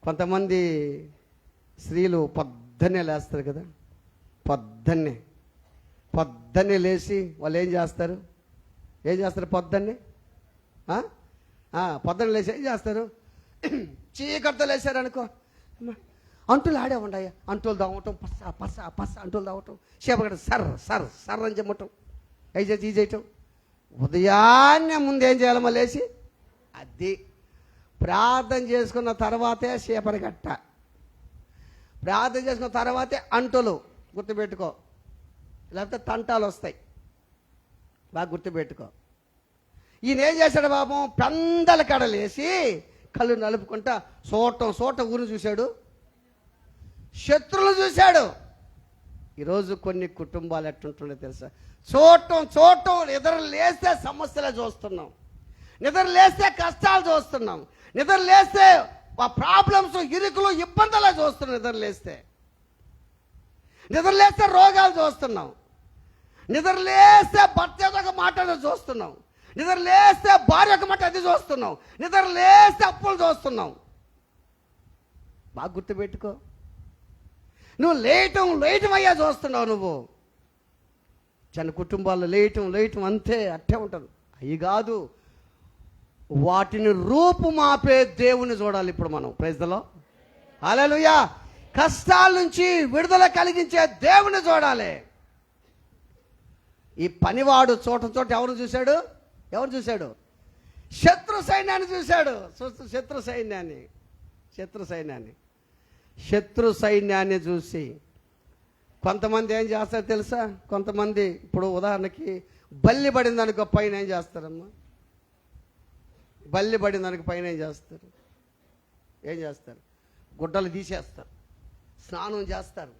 కొంతమంది స్త్రీలు పొద్దున్నే లేస్తారు కదా. పొద్దున్నే లేచి వాళ్ళు ఏం చేస్తారు? పొద్దున్నే లేచి ఏం చేస్తారు? చీకటితో లేచారనుకో, అంటులు ఆడే ఉండయా, అంటులు దావటం, పస్స అంటులు దావటం, చేపగడ సర్ అని చెప్పటం, ఈ చేయటం. ఉదయాన్నే ముందు ఏం చేయాలమ్మా? లేచి అది ప్రార్థన చేసుకున్న తర్వాతే చేపరగట్ట, ప్రార్థన చేసుకున్న తర్వాతే అంటులు. గుర్తుపెట్టుకో, లేకపోతే తంటాలు వస్తాయి. బాగా గుర్తుపెట్టుకో. ఈయన ఏం చేశాడు బాబు? పెందల కడలేసి కళ్ళు నలుపుకుంటా చోట ఊరు చూశాడు, శత్రులు చూశాడు. ఈరోజు కొన్ని కుటుంబాలు ఎట్టుంటుండే తెలుసా? చూడటం నిద్ర లేస్తే సమస్యలే చూస్తున్నాం, నిద్ర లేస్తే కష్టాలు చూస్తున్నాం, నిద్ర లేస్తే ప్రాబ్లమ్స్, ఇరుకులు, ఇబ్బందులే చూస్తున్నాం. నిద్ర లేస్తే రోగాలు చూస్తున్నాం, నిద్ర లేస్తే భర్త ఒక మాట చూస్తున్నాం, నిద్ర లేస్తే భార్య ఒక మాట అది చూస్తున్నాం, నిద్ర లేస్తే అప్పులు చూస్తున్నాం. బాగా గుర్తుపెట్టుకో. నువ్వు లేయటం అయ్యా చూస్తున్నావు. నువ్వు చిన్న కుటుంబాల్లో లేయటం అంతే, అట్టే ఉంటుంది. అవి కాదు, వాటిని రూపుమాపే దేవుని చూడాలి ఇప్పుడు మనం. Praise the lord. హల్లెలూయా. కష్టాల నుంచి విడుదల కలిగించే దేవుని చూడాలి. ఈ పనివాడు చోట ఎవరు చూశాడు? శత్రు సైన్యాన్ని చూశాడు. శత్రు సైన్యాన్ని చూసి కొంతమంది ఏం చేస్తారు తెలుసా? కొంతమంది ఇప్పుడు ఉదాహరణకి బల్లి పడింది అనుకో, పైన ఏం చేస్తారమ్మా? బల్లి పడింది అనుకో, పైన ఏం చేస్తారు? గుడ్డలు తీసేస్తారు, స్నానం చేస్తారు.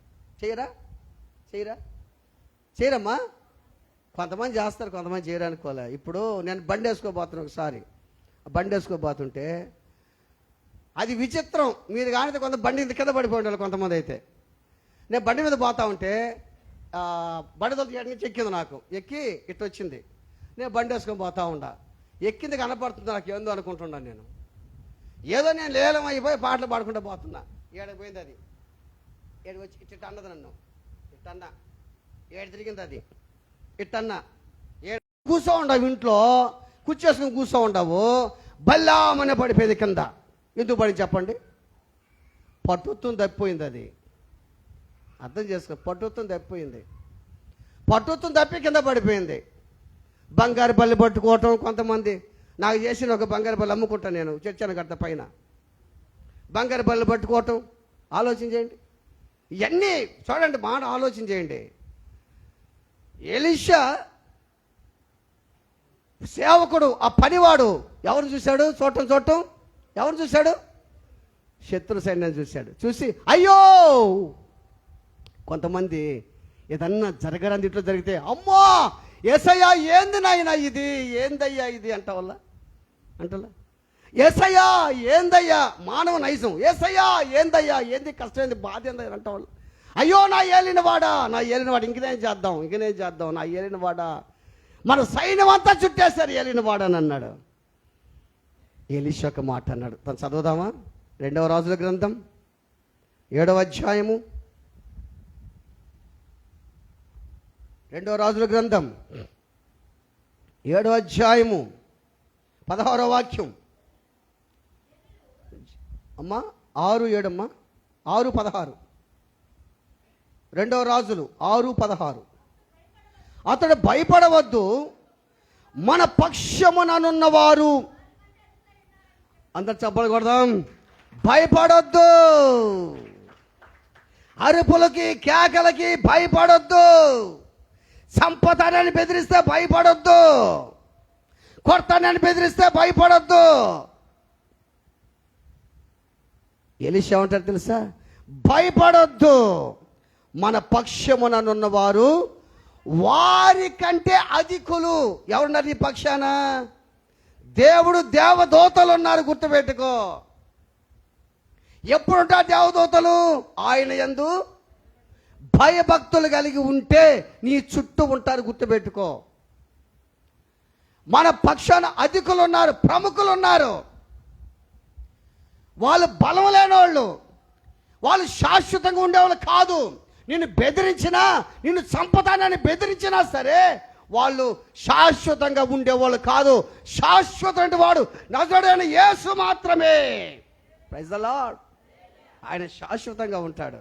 చేయరమ్మా? కొంతమంది చేస్తారు, కొంతమంది చేయరనుకోలే. ఇప్పుడు నేను బండి వేసుకోబోతున్నాను, ఒకసారి బండి వేసుకోబోతుంటే అది విచిత్రం. మీరు కానీ కొంత బండి కింద పడిపోయి ఉండాలి. కొంతమంది అయితే నేను బండి మీద పోతా ఉంటే బండి తొలగి ఎక్కింది, నాకు ఎక్కి ఇటు వచ్చింది. నేను బండి వేసుకొని పోతా ఉండా, ఎక్కింది కనపడుతుంది, నాకు ఏందో అనుకుంటున్నాను. నేను ఏదో నేను లేలం అయిపోయి పాటలు పాడుకుంటూ పోతున్నా. ఏడకి పోయింది అది, ఏడికి వచ్చి ఇట్ట అన్నది నన్ను, ఇట్టన్నా ఏడు తిరిగింది అది, ఇట్టన్నా ఏడు కూర్చో ఉండవు, ఇంట్లో కూర్చేసుకుని కూర్చో ఉండవు, బల్లామనే పడిపోయింది కింద. ఎందుకు పడి చెప్పండి? పట్టుత్తుని తప్పిపోయింది అది. అర్థం చేసుకో, పట్టుత్తుని తప్పిపోయింది. పట్టుత్తుని తప్పి కింద పడిపోయింది. బంగారు బల్లి పట్టుకోవటం, కొంతమంది నాకు చేసిన ఒక బంగారు బల్లి అమ్ముకుంటాను నేను చర్చన గడ్డ పైన. బంగారు బల్లి పట్టుకోవటం, ఆలోచన చేయండి. ఇవన్నీ చూడండి, మాట ఆలోచన చేయండి. ఎలీషా సేవకుడు, ఆ పనివాడు ఎవరు చూశాడు? చూడటం ఎవరు చూశాడు? శత్రు సైన్యాన్ని చూశాడు. చూసి అయ్యో, కొంతమంది ఏదన్నా జరగరాని ఇట్లా జరిగితే అమ్మా యేసయ్యా ఏంది నాయనా ఇది, ఏందయ్యా ఇది అంటవల్ల యేసయ్యా ఏందయ్యా, మానవ నైజం. యేసయ్యా ఏందయ్యా, ఏంది కష్టం, ఏంది బాధ, ఏందయ్యా అంటవాళ్ళు. అయ్యో నా ఏలినవాడా, ఇంకనేం చేద్దాం, నా ఏలినవాడా, మన సైన్యం అంతా చుట్టేశారు ఏలినవాడా అని అన్నాడు. ఎలీషా ఒక మాట అన్నాడు. తను చదువుదామా? 2వ రాజుల గ్రంథం 7వ అధ్యాయము, 2వ రాజుల గ్రంథం 7వ అధ్యాయము 16వ వాక్యం. అమ్మా 6:7 అమ్మా, 6:16. 2వ రాజులు 6:16. అతడు భయపడవద్దు, మన పక్షముననున్నవారు, అందరు చెప్పలు కొడదాం, భయపడొద్దు. అరుపులకి కేకలకి భయపడొద్దు. సంపదనని బెదిరిస్తే భయపడొద్దు. కొడతానని బెదిరిస్తే భయపడొద్దు. ఎలీషా ఏమంటారు తెలుసా? భయపడొద్దు, మన పక్షముననున్నవారు వారి కంటే అధికులు. ఎవరున్నారు నీ పక్షాన? దేవుడు, దేవదూతలు ఉన్నారు, గుర్తుపెట్టుకో. ఎప్పుడుంటారు దేవదూతలు? ఆయన యందు భయభక్తులు కలిగి ఉంటే నీ చుట్టూ ఉంటారు, గుర్తుపెట్టుకో. మన పక్షాన అధికులు ఉన్నారు, ప్రముఖులు ఉన్నారు. వాళ్ళు బలం లేనివాళ్ళు, వాళ్ళు శాశ్వతంగా ఉండేవాళ్ళు కాదు. నిన్ను బెదిరించినా, నిన్ను చంపుతానని బెదిరించినా సరే వాళ్ళు శాశ్వతంగా ఉండేవాళ్ళు కాదు. శాశ్వతమైన వాడు నజరేయుడైన యేసు మాత్రమే. Praise the lord. ఆయన శాశ్వతంగా ఉంటాడు.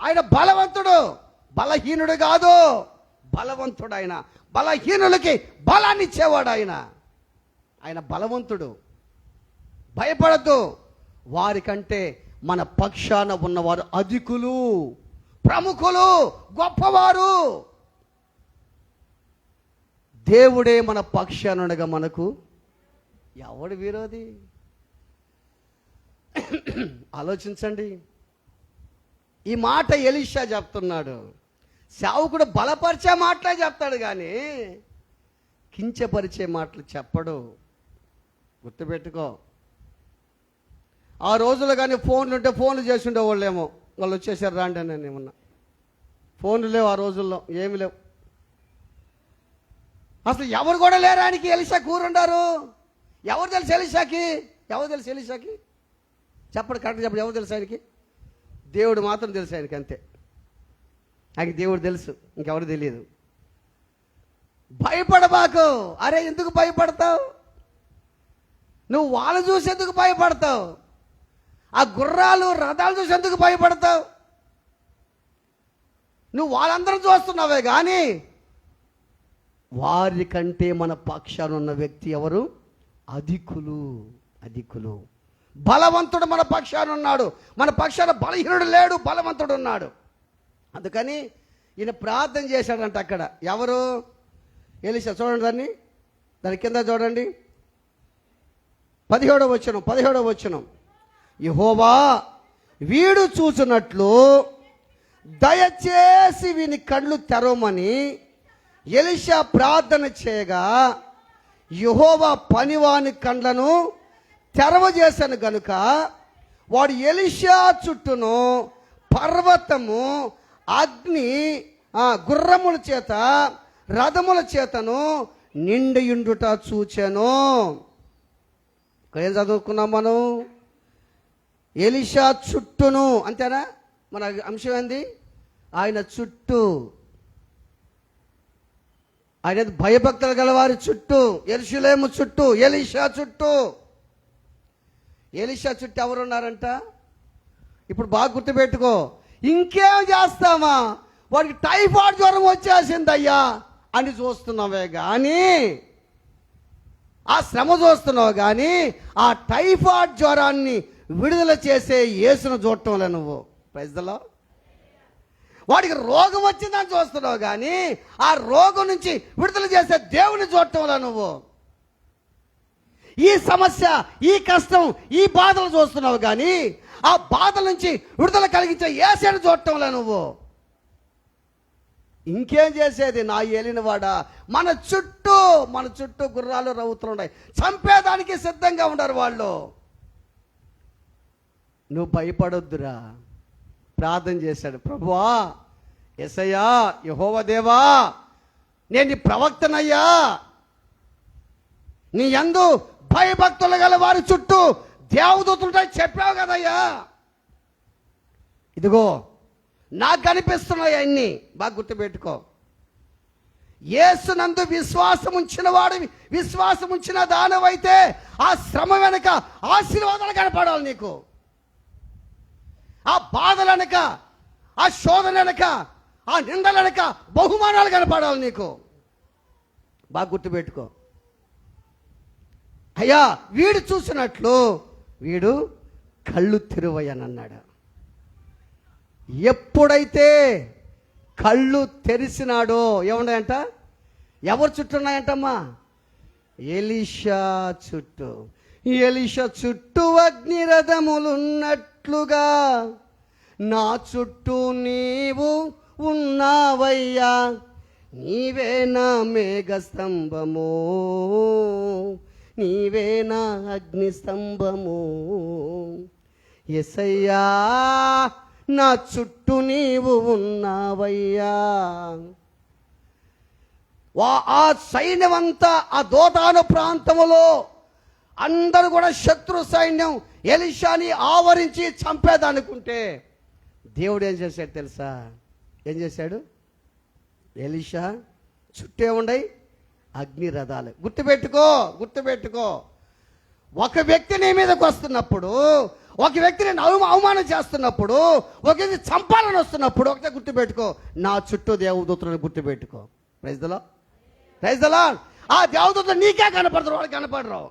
ఆయన బలవంతుడు, బలహీనుడు కాదు. బలవంతుడు ఆయన. బలహీనులకి బలాన్ని ఇచ్చేవాడు ఆయన. ఆయన బలవంతుడు. భయపడద్దు, వారికంటే మన పక్షాన ఉన్నవారు అధికులు, ప్రముఖులు, గొప్పవారు. దేవుడే మన పక్షానుండగా మనకు ఎవడు విరోధి? ఆలోచించండి. ఈ మాట ఎలీషా చెప్తున్నాడు. సేవకుడు బలపరిచే మాటలే చెప్తాడు కానీ కించపరిచే మాటలు చెప్పడు, గుర్తుపెట్టుకో. ఆ రోజులు కానీ ఫోన్లు ఉంటే ఫోన్లు చేసి ఉండేవాళ్ళేమో, వాళ్ళు వచ్చేసారు రాండి అని. ఏమన్నా ఫోన్లు లేవు ఆ రోజుల్లో, ఏమి లేవు అసలు. ఎవరు కూడా లేరానికి ఎలీషా కూరుండారు. ఎవరు తెలుసు ఎలీషాకి? చెప్పడు, కరెక్ట్ చెప్పడు. ఎవరు తెలుసు ఆయనకి? దేవుడు మాత్రం తెలుసు ఆయనకి, అంతే. ఆయనకి దేవుడు తెలుసు, ఇంకెవరు తెలియదు. భయపడబాకు. అరే ఎందుకు భయపడతావు? నువ్వు వాళ్ళు చూసి ఎందుకు భయపడతావు? ఆ గుర్రాలు రథాలు చూసి ఎందుకు భయపడతావు? నువ్వు వాళ్ళందరూ చూస్తున్నావే కానీ వారి కంటే మన పక్షాన ఉన్న వ్యక్తి ఎవరు? అధికులు. బలవంతుడు మన పక్షాన ఉన్నాడు. మన పక్షాన బలహీనుడు లేడు, బలవంతుడు ఉన్నాడు. అందుకని ఈయన ప్రార్థన చేశాడంట అక్కడ. ఎవరు? ఎలీషా. చూడండి దాని కింద చూడండి, 17వ వచనం. యెహోవా వీడు చూసినట్లు దయచేసి వీని కళ్ళు తెరవమని ఎలీషా ప్రార్థన చేయగా యెహోవా పనివాని కండ్లను తెరవజేశాను గనుక వాడు ఎలీషా చుట్టూను పర్వతము అగ్ని గుర్రముల చేత రథముల చేతను నిండియుండుట చూచెను. ఇక్కడ ఏం చదువుకున్నాం మనం? ఎలీషా చుట్టూను, అంతేనా? మన అంశం ఏంది? ఆయన చుట్టూ, ఆయన భయభక్తులు గల వారి చుట్టూ, యెరూషలేము చుట్టూ, ఎలీషా చుట్టూ. ఎలీషా చుట్టూ ఎవరున్నారంట? ఇప్పుడు బాగా గుర్తుపెట్టుకో. ఇంకేం చేస్తామా, వాడికి టైఫాయిడ్ జ్వరం వచ్చేసిందయ్యా అని చూస్తున్నావే కానీ, ఆ శ్రమ చూస్తున్నావు కానీ, ఆ టైఫాయిడ్ జ్వరాన్ని విడుదల చేసే యేసును చూడటంలే నువ్వు. Praise the lord. వాడికి రోగం వచ్చిందని చూస్తున్నావు కానీ, ఆ రోగం నుంచి విడుదల చేసే దేవుని చూడటంలే నువ్వు. ఈ సమస్య, ఈ కష్టం, ఈ బాధలు చూస్తున్నావు కానీ, ఆ బాధల నుంచి విడుదల కలిగించే యేసుని చూడటంలే నువ్వు. ఇంకేం చేసేది నా ఏలినవాడా? మన చుట్టూ గుర్రాలు రౌతులు ఉన్నాయి, చంపేదానికి సిద్ధంగా ఉన్నారు వాళ్ళు. నువ్వు భయపడొద్దురా. ప్రార్థన చేశాడు, ప్రభువా, యేసయ్యా, యెహోవా దేవా, నేను నీ ప్రవక్తనయ్యా, నీ యందు భయభక్తులు గల వారి చుట్టూ దేవదూతలుంటాయి చెప్పావు కదయ్యా. ఇదిగో నాకు కనిపిస్తున్నాయి అన్ని. బాగా గుర్తుపెట్టుకో. యేసునందు విశ్వాసం ఉంచిన వాడు, విశ్వాసం ఉంచిన దానవైతే ఆ శ్రమ వెనక ఆశీర్వాదాలు కనపడాలి నీకు. ఆ బాధల వెనక, ఆ శోధన వెనక, ఆ నిందల వెనక బహుమానాలు కనపడాలి నీకు. బాగా గుర్తుపెట్టుకో. అయ్యా, వీడు చూసినట్లు వీడు కళ్ళు తెరువయ్యనన్నాడు. ఎప్పుడైతే కళ్ళు తెరిసినాడో ఏమున్నాయంట? ఎవరు చుట్టూ ఉన్నాయంటమ్మా? ఎలీషా చుట్టూ. ఎలీషా చుట్టూ అగ్నిరథములున్నట్లుగా నా చుట్టూ నీవు ఉన్నావయ్యా, నీవే నా మేఘస్తంభము, నీవే నా అగ్నిస్తంభము. యేసయ్యా, నా చుట్టూ నీవు ఉన్నావయ్యా. ఆ సైన్యమంతా ఆ దోతాను ప్రాంతములో అందరూ కూడా శత్రు సైన్యం ఎలీషాని ఆవరించి చంపేదనుకుంటే దేవుడు ఏం చేశాడు తెలుసా? ఏం చేశాడు? ఎలీషా చుట్టూ ఏముండయి? అగ్ని రథాలు. గుర్తుపెట్టుకో. ఒక వ్యక్తి నీ మీదకి వస్తున్నప్పుడు, ఒక వ్యక్తిని అవమానం చేస్తున్నప్పుడు, ఒక వ్యక్తి చంపాలని వస్తున్నప్పుడు ఒకటే గుర్తుపెట్టుకో, నా చుట్టూ దేవదూతలను గుర్తుపెట్టుకో. Praise the lord. ఆ దేవదూతలు నీకే కనపడతారు, వాళ్ళకి కనపడరు.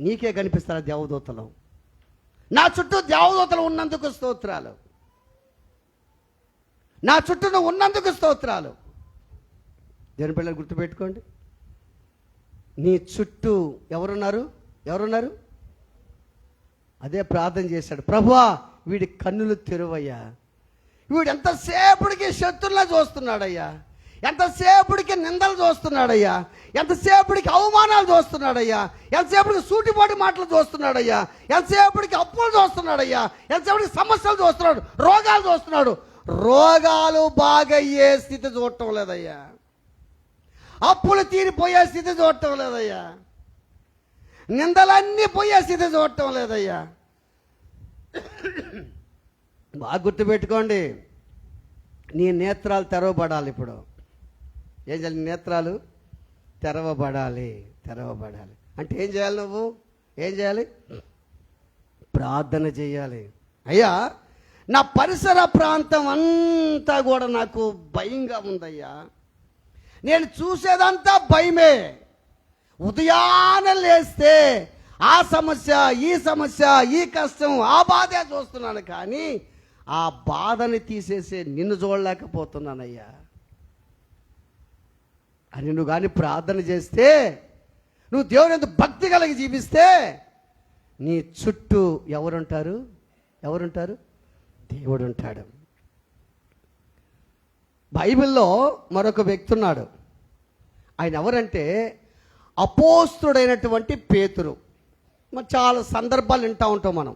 నీకే కనిపిస్తారు దేవదూతలు. నా చుట్టూ దేవదూతలు ఉన్నందుకు స్తోత్రాలు. నా చుట్టూ నువ్వు ఉన్నందుకు స్తోత్రాలు. దేవుని పిల్లలు గుర్తుపెట్టుకోండి. నీ చుట్టూ ఎవరున్నారు? అదే ప్రార్థన చేశాడు. ప్రభువా, వీడి కన్నులు తెరువయ్యా. వీడు ఎంతసేపటికి శత్రువులా చూస్తున్నాడయ్యా, ఎంతసేపటికి నిందలు చూస్తున్నాడయ్యా, ఎంతసేపటికి అవమానాలు చూస్తున్నాడయ్యా, ఎంతసేపటికి సూటిపాటి మాటలు చూస్తున్నాడయ్యా, ఎంతసేపటికి అప్పులు చూస్తున్నాడయ్యా, ఎంతసేపటికి సమస్యలు చూస్తున్నాడు, రోగాలు చూస్తున్నాడు. రోగాలు బాగయ్యే స్థితి చూడటం లేదయ్యా, అప్పులు తీరిపోయే స్థితి చూడటం లేదయ్యా, నిందలన్నీ పోయే స్థితి చూడటం లేదయ్యా. బాగా గుర్తుపెట్టుకోండి. నీ నేత్రాలు తెరవబడాలి. ఇప్పుడు ఏం చేయాలి? నేత్రాలు తెరవబడాలి. అంటే ఏం చేయాలి? నువ్వు ఏం చేయాలి? ప్రార్థన చేయాలి. అయ్యా, నా పరిసర ప్రాంతం అంతా కూడా నాకు భయంగా ఉందయ్యా, నేను చూసేదంతా భయమే. ఉదయాన్నే లేస్తే ఆ సమస్య, ఈ సమస్య, ఈ కష్టం, ఆ బాధే చూస్తున్నాను కానీ ఆ బాధని తీసేసే నిన్ను చూడలేకపోతున్నానయ్యా అని నువ్వు కానీ ప్రార్థన చేస్తే, నువ్వు దేవుని యందు భక్తి కలిగి జీవిస్తే నీ చుట్టూ ఎవరుంటారు? దేవుడు ఉంటాడు. బైబిల్లో మరొక వ్యక్తి ఉన్నాడు. ఆయన ఎవరంటే అపోస్తుడైనటువంటి పేతురు. మరి చాలా సందర్భాలు వింటూ ఉంటాం మనం.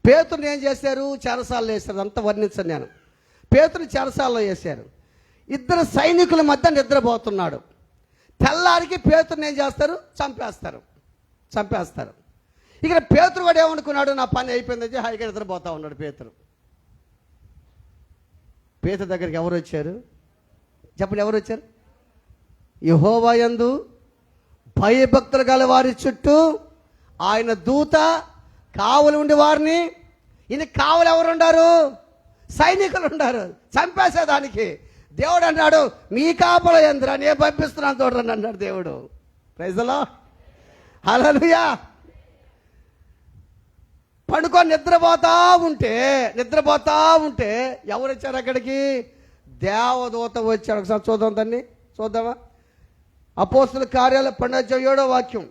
పేతురుని ఏం చేశారు? చెరసాలలో వేశారు. అంతా వర్ణించను నేను. పేతురుని చెరసాలలో వేశారు. ఇద్దరు సైనికుల మధ్య నిద్రపోతున్నాడు. తెల్లారికి పేతురుని ఏం చేస్తారు? చంపేస్తారు. ఇక్కడ పేతురు కూడా ఏమనుకున్నాడు? నా పని అయిపోయిందని హాయిగా నిద్రపోతా ఉన్నాడు పేతురు. పేతురు దగ్గరికి ఎవరు వచ్చారు? చెప్పండి, ఎవరు వచ్చారు? యెహోవా యందు భయభక్తులు గల వారి చుట్టూ ఆయన దూత కావలి ఉండి వారిని, ఈయన కావలి ఎవరు ఉండారు? సైనికులు ఉండారు. చంపేసేదానికి దేవుడు అన్నాడు, మీ కాపల యందురా నేను పంపిస్తున్నాను చూడండి అన్నాడు దేవుడు. ప్రైజ్ ది లార్డ్, హల్లెలూయా. పడుకొని నిద్రపోతా ఉంటే ఎవరు వచ్చారు అక్కడికి? దేవదూత వచ్చాడు. ఒకసారి చూద్దాం, దాన్ని చూద్దామా? అపోస్తుల కార్యాల 12వ వాక్యం.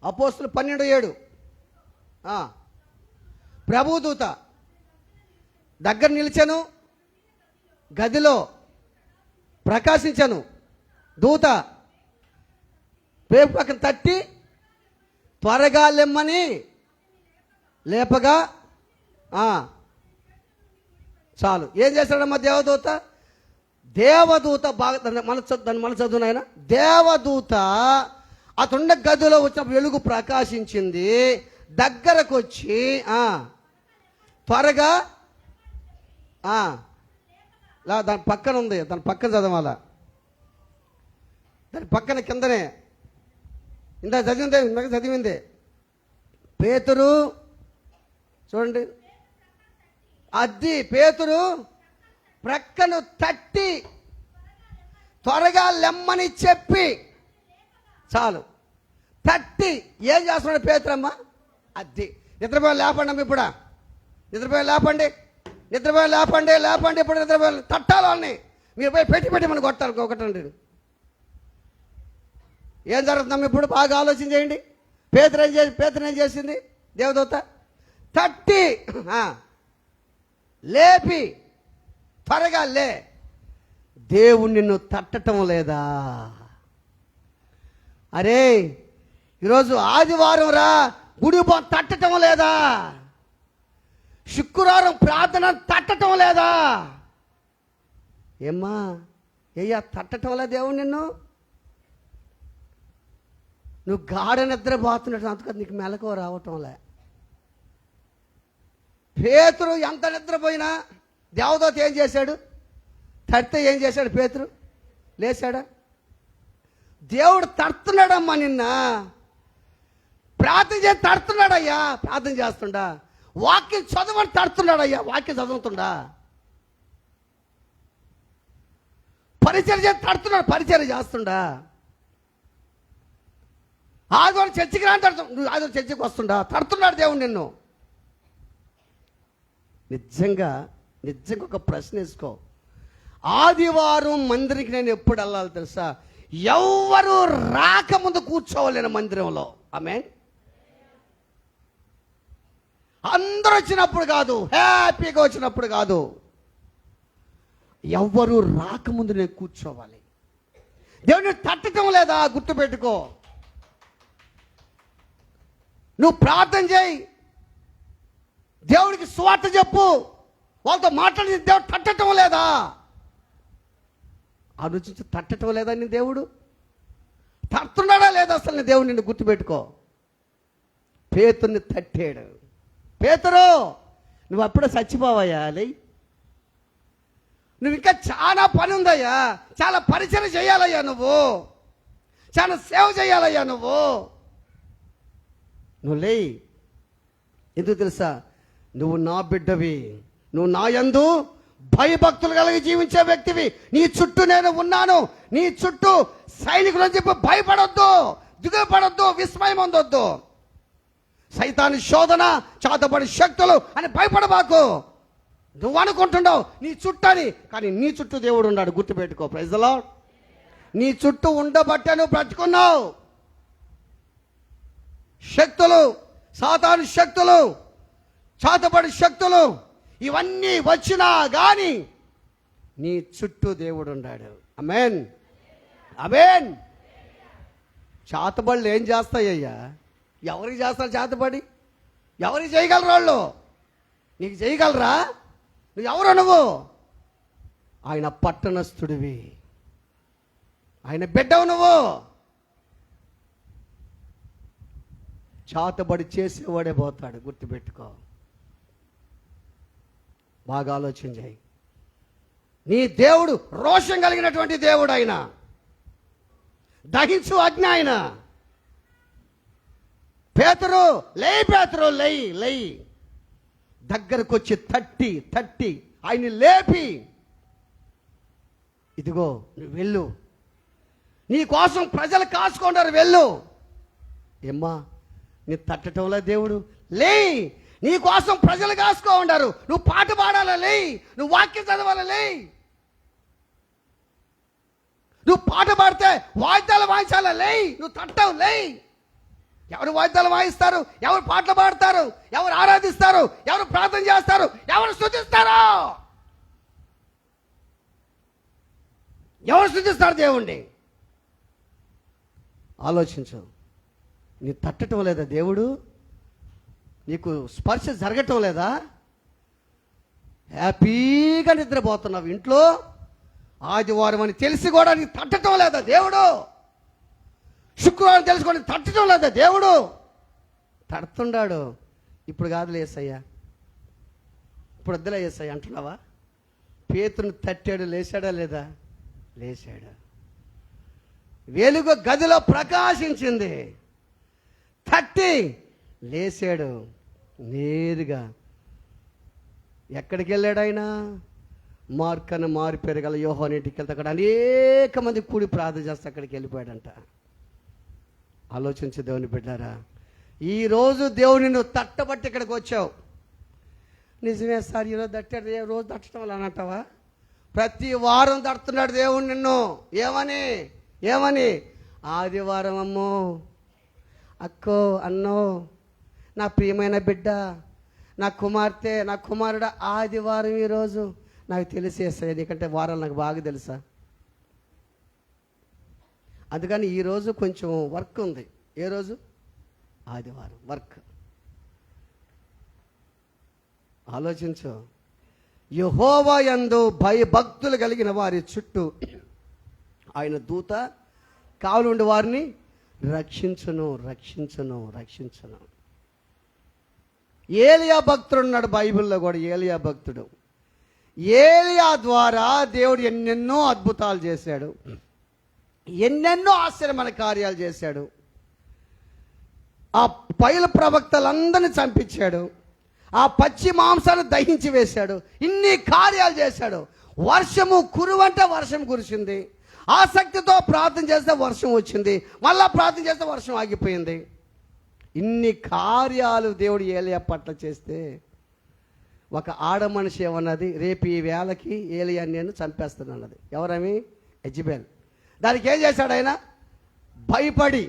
అపోస్తులు 12:7. ప్రభుదూత దగ్గర నిలిచాను, గదిలో ప్రకాశించను. దూత పేపు పక్కన తట్టి త్వరగా లెమ్మని లేపగా చాలు. ఏం చేశాడమ్మా దేవదూత బాగా దాన్ని మన చదువు ఆయన. దేవదూత అతనున్న గదిలో వచ్చినప్పుడు వెలుగు ప్రకాశించింది. దగ్గరకు వచ్చి త్వరగా దాని పక్కన ఉంది, దాని పక్కన చదవాల. దాని పక్కన కిందనే ఇందాక చదివిందే పేతురు. చూడండి, అది పేతురు ప్రక్కను తట్టి త్వరగా లెమ్మని చెప్పి చాలు. తట్టి ఏం చేస్తున్నాడు పేతురమ్మ? అది నిద్రపోయి లేపండి అమ్మ, ఇప్పుడు నిద్రపోయి లేపండి. ఇప్పుడు నిద్రపోయి తట్టాలి వాళ్ళని. మీరు పోయి పెట్టి మనం కొట్టండి. ఏం జరుగుతుందమ్మ ఇప్పుడు? బాగా ఆలోచన చేయండి. పేతురు ఏం చేసింది? దేవదూత తట్టి లేపి త్వరగా లే. దేవుడు నిన్ను తట్టడం లేదా? అరే ఈరోజు ఆదివారం రా, గుడి తట్టడం లేదా? శుక్రవారం ప్రార్థన తట్టడం లేదా? ఏమ్మా తట్టడం లేదా దేవుడు నిన్ను? నువ్వు గాఢ నిద్రపోతున్నట్టు, అందుకని నీకు మెలకువ రావటంలే. పేతురు ఎంత నిద్రపోయినా దేవదూత ఏం చేశాడు? తడితే ఏం చేశాడు? పేతురు లేచాడా? దేవుడు తడుతున్నాడమ్మా నిన్న. ప్రార్థన చేసి తడుతున్నాడయ్యా, ప్రార్థన చేస్తుండా. వాక్యం చదవని తడుతున్నాడయ్యా, వాక్యం చదువుతుండా. పరిచయం చేసి తడుతున్నాడు, పరిచయం చేస్తుండా. ఆదివారం చర్చికి రాని తడుతు, నువ్వు ఆదివారం చర్చికి వస్తుండా, తడుతున్నాడు దేవుడు నిన్ను. నిజంగా ఒక ప్రశ్న వేసుకో. ఆదివారం మందిరికి నేను ఎప్పుడు వెళ్ళాలి తెలుసా? ఎవ్వరు రాకముందు కూర్చోవాలని మందిరంలో. ఆమేన్. అందరూ వచ్చినప్పుడు కాదు, హ్యాపీగా వచ్చినప్పుడు కాదు, ఎవ్వరు రాకముందు నేను కూర్చోవాలి. దేవుని తట్టడం లేదా? గుర్తుపెట్టుకో. నువ్వు ప్రార్థన చేయి, దేవుడికి సువార్త చెప్పు, వాళ్ళతో మాట్లాడి దేవుడు తట్టడం లేదా? ఆలోచించి తట్టడం లేదా? నీ దేవుడు తడుతున్నాడా లేదా? అసలు నీ దేవుడు నిన్ను గుర్తుపెట్టుకో. పేతుర్ని తట్టాడు. పేతురు నువ్వు అప్పుడే చచ్చిపోవయ్యా, నువ్వు ఇంకా చాలా పని ఉందయ్యా, చాలా పరిచయం చేయాలయ్యా, నువ్వు చాలా సేవ చేయాలయ్యా, నువ్వు లే. ఎందుకు తెలుసా? నువ్వు నా బిడ్డవి, నువ్వు నా యందు భయభక్తులు కలిగి జీవించే వ్యక్తివి. నీ చుట్టూ నేను ఉన్నాను, నీ చుట్టూ సైనికులు అని చెప్పి భయపడొద్దు, దిగులు పడొద్దు, విస్మయం పొందొద్దు. సైతాను శోధన, చాతపడి శక్తులు అని భయపడబాకు. నువ్వు అనుకుంటున్నావు నీ చుట్టని, కానీ నీ చుట్టూ దేవుడు ఉన్నాడు, గుర్తుపెట్టుకో. Praise the lord. నీ చుట్టూ ఉండబట్టే నువ్వు బ్రతుకున్నావు. శక్తులు, సాతాను శక్తులు, చాతపడి శక్తులు ఇవన్నీ వచ్చినా కానీ నీ చుట్టూ దేవుడు ఉన్నాడు. ఆమేన్, ఆమేన్. చేతబడులు ఏం చేస్తాయ్యా? ఎవరికి చేస్తారు చేతబడి? ఎవరికి చేయగలరు వాళ్ళు? నీకు చేయగలరా? నువ్వు ఎవరు? నువ్వు ఆయన పట్టణస్థుడివి, ఆయన బిడ్డవు. నువ్వు చేతబడి చేసేవాడే పోతాడు, గుర్తుపెట్టుకో. బాగా ఆలోచన చేయి. నీ దేవుడు రోషం కలిగినటువంటి దేవుడు, ఆయన దహించు అగ్ని. ఆయన పేతురు లేయి, పేతురు లేయి, లేయి. దగ్గరకు వచ్చి తట్టి ఆయన్ని లేపి, ఇదిగో నువ్వు వెళ్ళు, నీ కోసం ప్రజలు కాచుకుంటారు, వెళ్ళు. ఏమ్మా, నీ తట్టటంలో దేవుడు లేయి, నీ కోసం ప్రజలు కాసుకో ఉంటారు. నువ్వు పాట పాడాలా? లేయి. నువ్వు వాక్యం చదవాలా? లేయి. నువ్వు పాట పాడితే వాయిద్యాలు వాయించాలా? లేయి. నువ్వు తట్టవు, లేయి. ఎవరు వాయిద్యాలు వాయిస్తారు? ఎవరు పాటలు పాడతారు? ఎవరు ఆరాధిస్తారు? ఎవరు ప్రార్థన చేస్తారు? ఎవరు స్తుతిస్తారు? ఎవరు స్తుతిస్తారు దేవుణ్ణి? ఆలోచించు. నీ తట్టడం లేదా దేవుడు? నీకు స్పర్శ జరగటం లేదా? హ్యాపీగా నిద్రపోతున్నావు ఇంట్లో, ఆదివారం అని తెలిసి కూడా నీకు తట్టడం లేదా దేవుడు? శుక్రవారం తెలుసుకొని తట్టడం లేదా దేవుడు? తడుతున్నాడు. ఇప్పుడు కాదులే యేసయ్యా, ఇప్పుడు వద్దులే యేసయ్యా అంటున్నావా? పేతురుని తట్టాడు, లేచాడా లేదా? లేచాడు. వెలుగు గదిలో ప్రకాశించింది, తట్టి లేచాడు. నేరుగా ఎక్కడికి వెళ్ళాడు ఆయన? మార్కను మారు పెరగల యోహాను ఇంటికి వెళ్తే అక్కడ అనేక మంది కూడి ప్రార్థన చేస్తే అక్కడికి వెళ్ళిపోయాడంట. ఆలోచించు దేవుని బిడ్డారా. ఈరోజు దేవుని నువ్వు తట్టబట్టి ఇక్కడికి వచ్చావు. నిజమే సార్, ఈరోజు తట్టాడు, రోజు తట్టడం వల్ల అని అంటావా? ప్రతి వారం తడుతున్నాడు దేవుడు నిన్ను. ఏమని? ఆదివారం అమ్మో, అక్కో, అన్నో, నా ప్రియమైన బిడ్డ, నా కుమార్తె, నా కుమారుడు, ఆదివారం ఈరోజు నాకు తెలిసేస్తాయి, ఎందుకంటే వారాలు నాకు బాగా తెలుసా. అందుకని ఈరోజు కొంచెం వర్క్ ఉంది. ఏ రోజు? ఆదివారం వర్క్. ఆలోచించు. యెహోవా యందు భయభక్తులు కలిగిన వారి చుట్టూ ఆయన దూత కావలుండి వారిని రక్షించును. ఏలియా భక్తుడు ఉన్నాడు బైబిల్లో కూడా. ఏలియా భక్తుడు, ఏలియా ద్వారా దేవుడు ఎన్నెన్నో అద్భుతాలు చేశాడు, ఎన్నెన్నో ఆశ్చర్యమైన కార్యాలు చేశాడు. ఆ బయలు ప్రవక్తలందరినీ చంపించాడు, ఆ పచ్చి మాంసాన్ని దహించి వేశాడు, ఇన్ని కార్యాలు చేశాడు. వర్షము కురువంటే వర్షం కురిసింది. ఆసక్తితో ప్రార్థన చేస్తే వర్షం వచ్చింది, మళ్ళా ప్రార్థన చేస్తే వర్షం ఆగిపోయింది. ఇన్ని కార్యాలు దేవుడు ఏలియా పట్ల చేస్తే ఒక ఆడ మనిషి ఏమన్నది, రేపు ఈ వేళకి ఏలియా నేను చంపేస్తానన్నది. ఎవరమి? యెజబెల్. దానికి ఏం చేశాడు ఆయన? భయపడి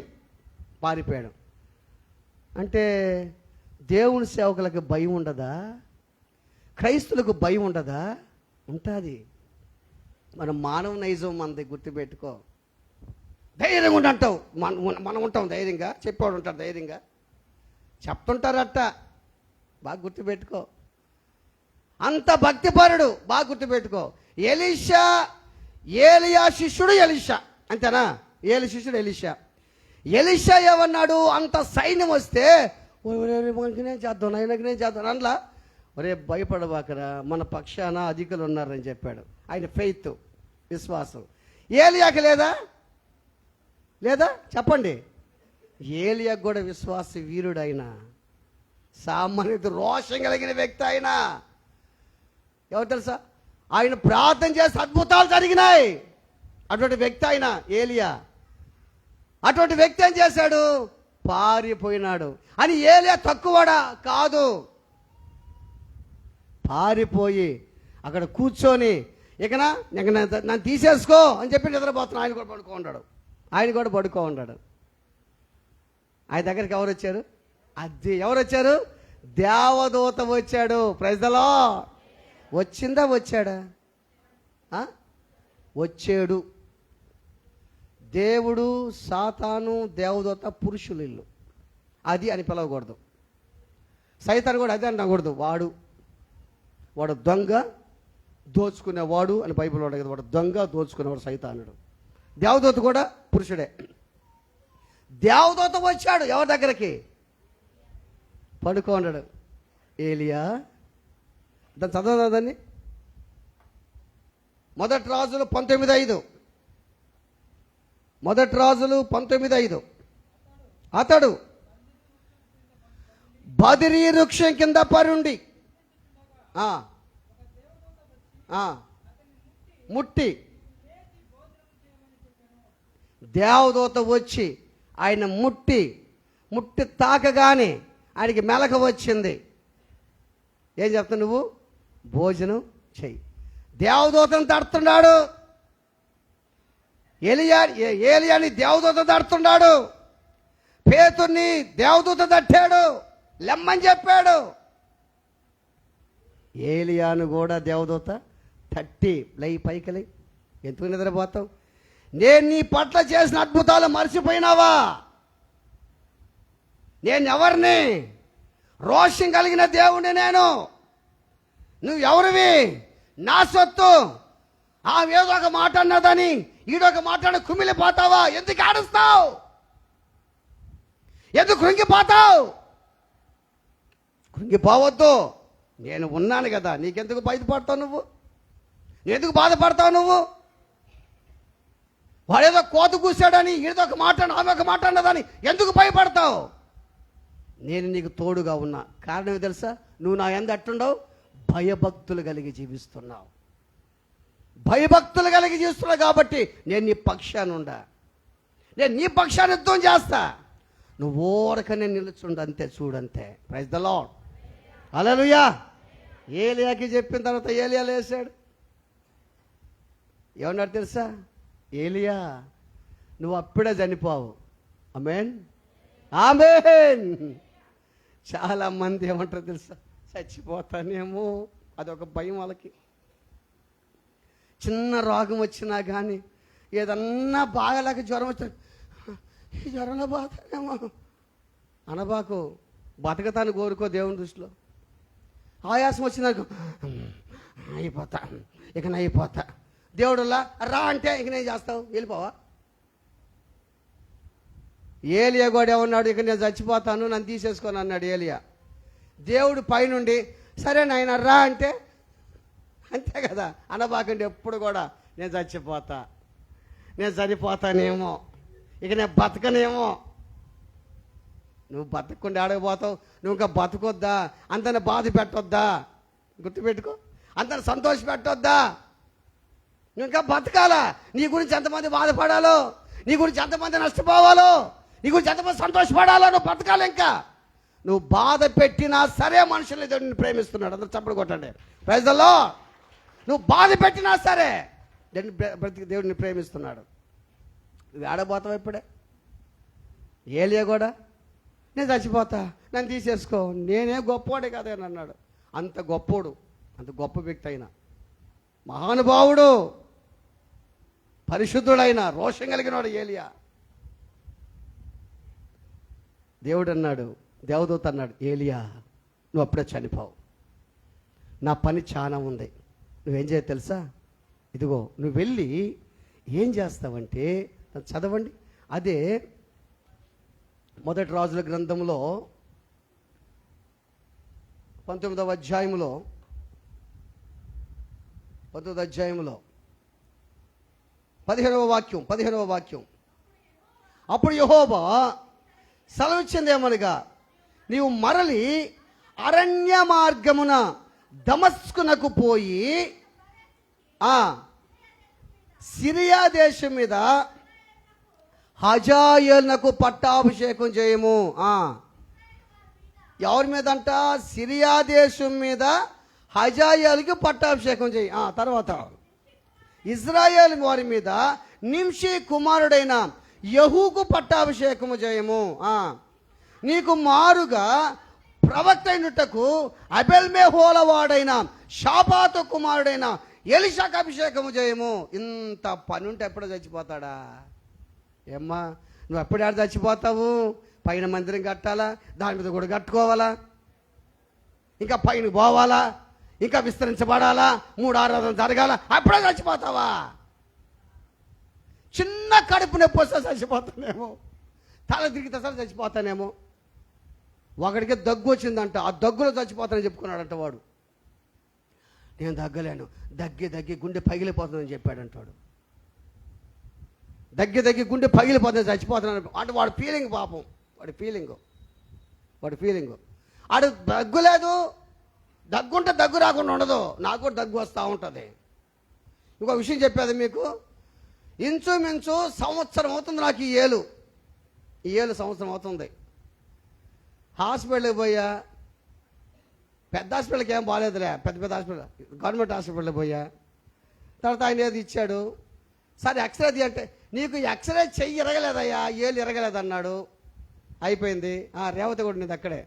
పారిపోయాడు. అంటే దేవుని సేవకులకు భయం ఉండదా? క్రైస్తులకు భయం ఉండదా? ఉంటుంది. మనం మానవ నైజం మనది, గుర్తుపెట్టుకో. ధైర్యంగా ఉండంటావు, మనం ఉంటాం ధైర్యంగా, చెప్పేవాడు ఉంటాడు ధైర్యంగా, చెప్తుంటారట. బాగా గుర్తుపెట్టుకో. అంత భక్తిపరుడు, బాగా గుర్తుపెట్టుకో. ఏలియా శిష్యుడు ఎలీషా, అంతేనా? ఏలి శిష్యుడు ఎలీషా. ఎలీషా ఏమన్నాడు? అంత సైన్యం వస్తే మనకినే చేద్దాం, నైనకినే చేద్దాం అందులో, ఒరే భయపడబాకరా, మన పక్షాన అధికులు ఉన్నారని చెప్పాడు. ఆయన ఫెయిత్, విశ్వాసం. ఏలియాకి లేదా? చెప్పండి. ఏలియాకు కూడా విశ్వాస వీరుడు ఆయన, సామాన్యుడు, రోషం కలిగిన వ్యక్తి ఆయన. ఎవరు తెలుసా? ఆయన ప్రార్థన చేసి అద్భుతాలు జరిగినాయి. అటువంటి వ్యక్తి ఆయన ఏలియా. అటువంటి వ్యక్తి ఏం చేశాడు? పారిపోయినాడు. అని ఏలియా తక్కువడా? కాదు. పారిపోయి అక్కడ కూర్చొని ఇక నన్ను తీసేసుకో అని చెప్పి నిద్రపోతున్నాడు. ఆయన కూడా పడుకో ఉన్నాడు. ఆయన దగ్గరికి ఎవరు వచ్చారు? ఎవరు వచ్చారు? దేవదూత వచ్చాడు. Praise the lord. వచ్చాడా? ఆ? వచ్చాడు. దేవుడు, సాతాను, దేవదూత పురుషులు ఇల్లు. అది అని పిలవకూడదు. సైతాను కూడా అదే అనకూడదు. వాడు దొంగ, దోచుకునేవాడు అని బైబిల్ వాడు కదా. వాడు దొంగ, దోచుకునేవాడు సైతానుడు. దేవదూత కూడా పురుషుడే. దేవదూత వచ్చాడు ఎవరి దగ్గరికి? పడుకోన్నాడు. ఏలియా, దాన్ని చదవదా దాన్ని? మొదటి రాజులు 19:5. మొదటి రాజులు 19:5. అతడు బదిరీ వృక్షం కింద పరుండి ముట్టి, దేవదూత వచ్చి ఆయన ముట్టి తాకగానే ఆయనకి మెలక వచ్చింది. ఏం చెప్తావు నువ్వు? భోజనం చెయ్యి. దేవదూతను తడుతున్నాడు. ఏలియాని దేవదూత తడుతున్నాడు. పేతుర్ని దేవదూత తట్టాడు, లెమ్మని చెప్పాడు. ఏలియాను కూడా దేవదూత తట్టి, పైకి ఎందుకు నిద్రపోతావు? నేను నీ పట్ల చేసిన అద్భుతాలు మర్చిపోయినావా? నేను ఎవరిని? రోషం కలిగిన దేవుణ్ణి నేను. నువ్వెవరివి? నా సొత్తు. ఏదో ఒక మాట అన్నదని ఈడొక మాట కుమిలిపోతావా? ఎందుకు ఆడుస్తావు? ఎందుకు కృంగిపోతావు? కృంగిపోవద్దు. నేను ఉన్నాను కదా. నీకెందుకు బాధపడతావు నువ్వు? ఎందుకు బాధపడతావు నువ్వు? వాడేదో కోత కూసాడని ఈడో ఒక మాట, ఆమె ఒక మాట అన్నదని ఎందుకు భయపడతావు? నేను నీకు తోడుగా ఉన్నా. కారణం తెలుసా? నువ్వు నా యందు ఎట్టుండవు? భయభక్తులు కలిగి జీవిస్తున్నావు. భయభక్తులు కలిగి జీవిస్తున్నావు కాబట్టి నేను నీ పక్షాన్ని ఉండా. నేను నీ పక్షాన్ని యుద్ధం చేస్తా. నువ్వు ఓరకనే నిలుచుండు అంతే. చూడంతే. Praise the lord. హల్లెలూయా. ఏలియాకి చెప్పిన తర్వాత ఏలియా లేచాడు. ఏమన్నాడు తెలుసా? ఏలియా, నువ్వు అప్పుడే చనిపోవు. ఆమేన్, ఆమేన్. చాలా మంది ఏమంటారు తెలుసా? చచ్చిపోతానేమో, అదొక భయం వాళ్ళకి. చిన్న రోగం వచ్చినా కానీ, ఏదన్నా బాగాలేక జ్వరం వచ్చిన, ఈ జ్వరంలో పోతానేమో అనబాకు. బతకతాను కోరుకో దేవుని దృష్టిలో. ఆయాసం వచ్చినాక అయిపోతా, ఇక అయిపోతా. దేవుడులా రా అంటే ఇక నేను చేస్తావు, వెళ్ళిపోవా? ఏలియా కూడా ఏమన్నాడు? ఇక నేను చచ్చిపోతాను, నన్ను తీసేసుకొని అన్నాడు ఏలియా. దేవుడు పైనుండి సరే నాయన రా అంటే అంతే కదా. అనబాకండి ఎప్పుడు కూడా నేను చచ్చిపోతా, నేను చనిపోతానేమో, ఇక నేను బతకనేమో. నువ్వు బతకకుండా ఆడకపోతావు. నువ్వు ఇంకా బతకొద్దా? అంతని బాధ పెట్టొద్దా? గుర్తుపెట్టుకో. అంతని సంతోష పెట్టొద్దా? నువ్వు ఇంకా బతకాలా? నీ గురించి ఎంతమంది బాధపడాలో, నీ గురించి ఎంతమంది నష్టపోవాలో, నీ గురించి ఎంతమంది సంతోషపడాలో, నువ్వు బతకాలి. ఇంకా నువ్వు బాధ పెట్టినా సరే మనుషుల్ని దేవుడిని ప్రేమిస్తున్నాడు. అందరూ చప్పుడు కొట్టండి. Praise the lord. నువ్వు బాధ పెట్టినా సరే దేవుడిని ప్రేమిస్తున్నాడు. నువ్వు ఆడబోతావు ఇప్పుడే. ఏలియా కూడా నేను చచ్చిపోతా, నన్ను తీసేసుకో, నేనే గొప్పవాడే కదా అని అన్నాడు. అంత గొప్పోడు, అంత గొప్ప వ్యక్తి అయినా, మహానుభావుడు, పరిశుద్ధుడైన, రోషం కలిగినవాడు ఏలియా. దేవుడు అన్నాడు, దేవదూత అన్నాడు, ఏలియా నువ్వు అప్పుడే చనిపోవు, నా పని చాలా ఉంది. నువ్వేం చేయ తెలుసా? ఇదిగో నువ్వు వెళ్ళి ఏం చేస్తావంటే, చదవండి. అదే మొదటి రాజుల గ్రంథంలో 19వ అధ్యాయంలో 15వ వాక్యం. అప్పుడు యెహోవా సెలవిచ్చిందేమనగా, నీవు మరలి అరణ్య మార్గమున దమస్కునకు పోయి సిరియా దేశం మీద హజాయేలునకు పట్టాభిషేకం చేయము. ఎవరి మీద అంట? సిరియా దేశం మీద హజాయేలుకి పట్టాభిషేకం చేయి. తర్వాత ఇజ్రాయేల్ వారి మీద నింషి కుమారుడైన యెహూకు పట్టాభిషేకము చేయము. నీకు మారుగా ప్రవక్త అయినట్టుకు అబెల్మెహోల వాడైన షాపాతు కుమారుడైన ఎలీషాకు అభిషేకము చేయము. ఇంత పని ఉంటే ఎప్పుడో చచ్చిపోతాడా? ఏమ్మా, నువ్వు ఎప్పుడాడు చచ్చిపోతావు? పైన మందిరం కట్టాలా, దాని మీద కూడా కట్టుకోవాలా, ఇంకా పైన పోవాలా, ఇంకా విస్తరించబడాలా, 3 ఆరాధనలు జరగాల, అప్పుడే చచ్చిపోతావా? చిన్న కడుపు నొప్పి వస్తే చచ్చిపోతానేమో, తల తిరిగితే సరే చచ్చిపోతానేమో. ఒకడికి దగ్గు వచ్చిందంట, ఆ దగ్గులో చచ్చిపోతానని చెప్పుకున్నాడంట వాడు. నేను దగ్గలేను, దగ్గి గుండె పగిలిపోతుందని చెప్పాడంట వాడు. దగ్గి గుండె పగిలిపోతుంది, చచ్చిపోతున్నాను అంటే వాడు ఫీలింగ్, పాపం వాడి ఫీలింగ్. ఆడు దగ్గు లేదు, దగ్గుంటే దగ్గు రాకుండా ఉండదు. నాకు కూడా దగ్గు వస్తూ ఉంటుంది. ఇంకో విషయం చెప్పేది మీకు, ఇంచుమించు సంవత్సరం అవుతుంది నాకు ఈ ఏలు సంవత్సరం అవుతుంది. హాస్పిటల్కి పోయా, పెద్ద హాస్పిటల్కి ఏం బాగాలేదులే, పెద్ద హాస్పిటల్, గవర్నమెంట్ హాస్పిటల్కి పోయా. తర్వాత ఆయన ఏది ఇచ్చాడు, సరే ఎక్స్రే అంటే, నీకు ఎక్స్రే చెయ్యి ఇరగలేదయ్యా, ఏలు ఇరగలేదన్నాడు. అయిపోయింది. రేవతి కూడా నీది అక్కడే.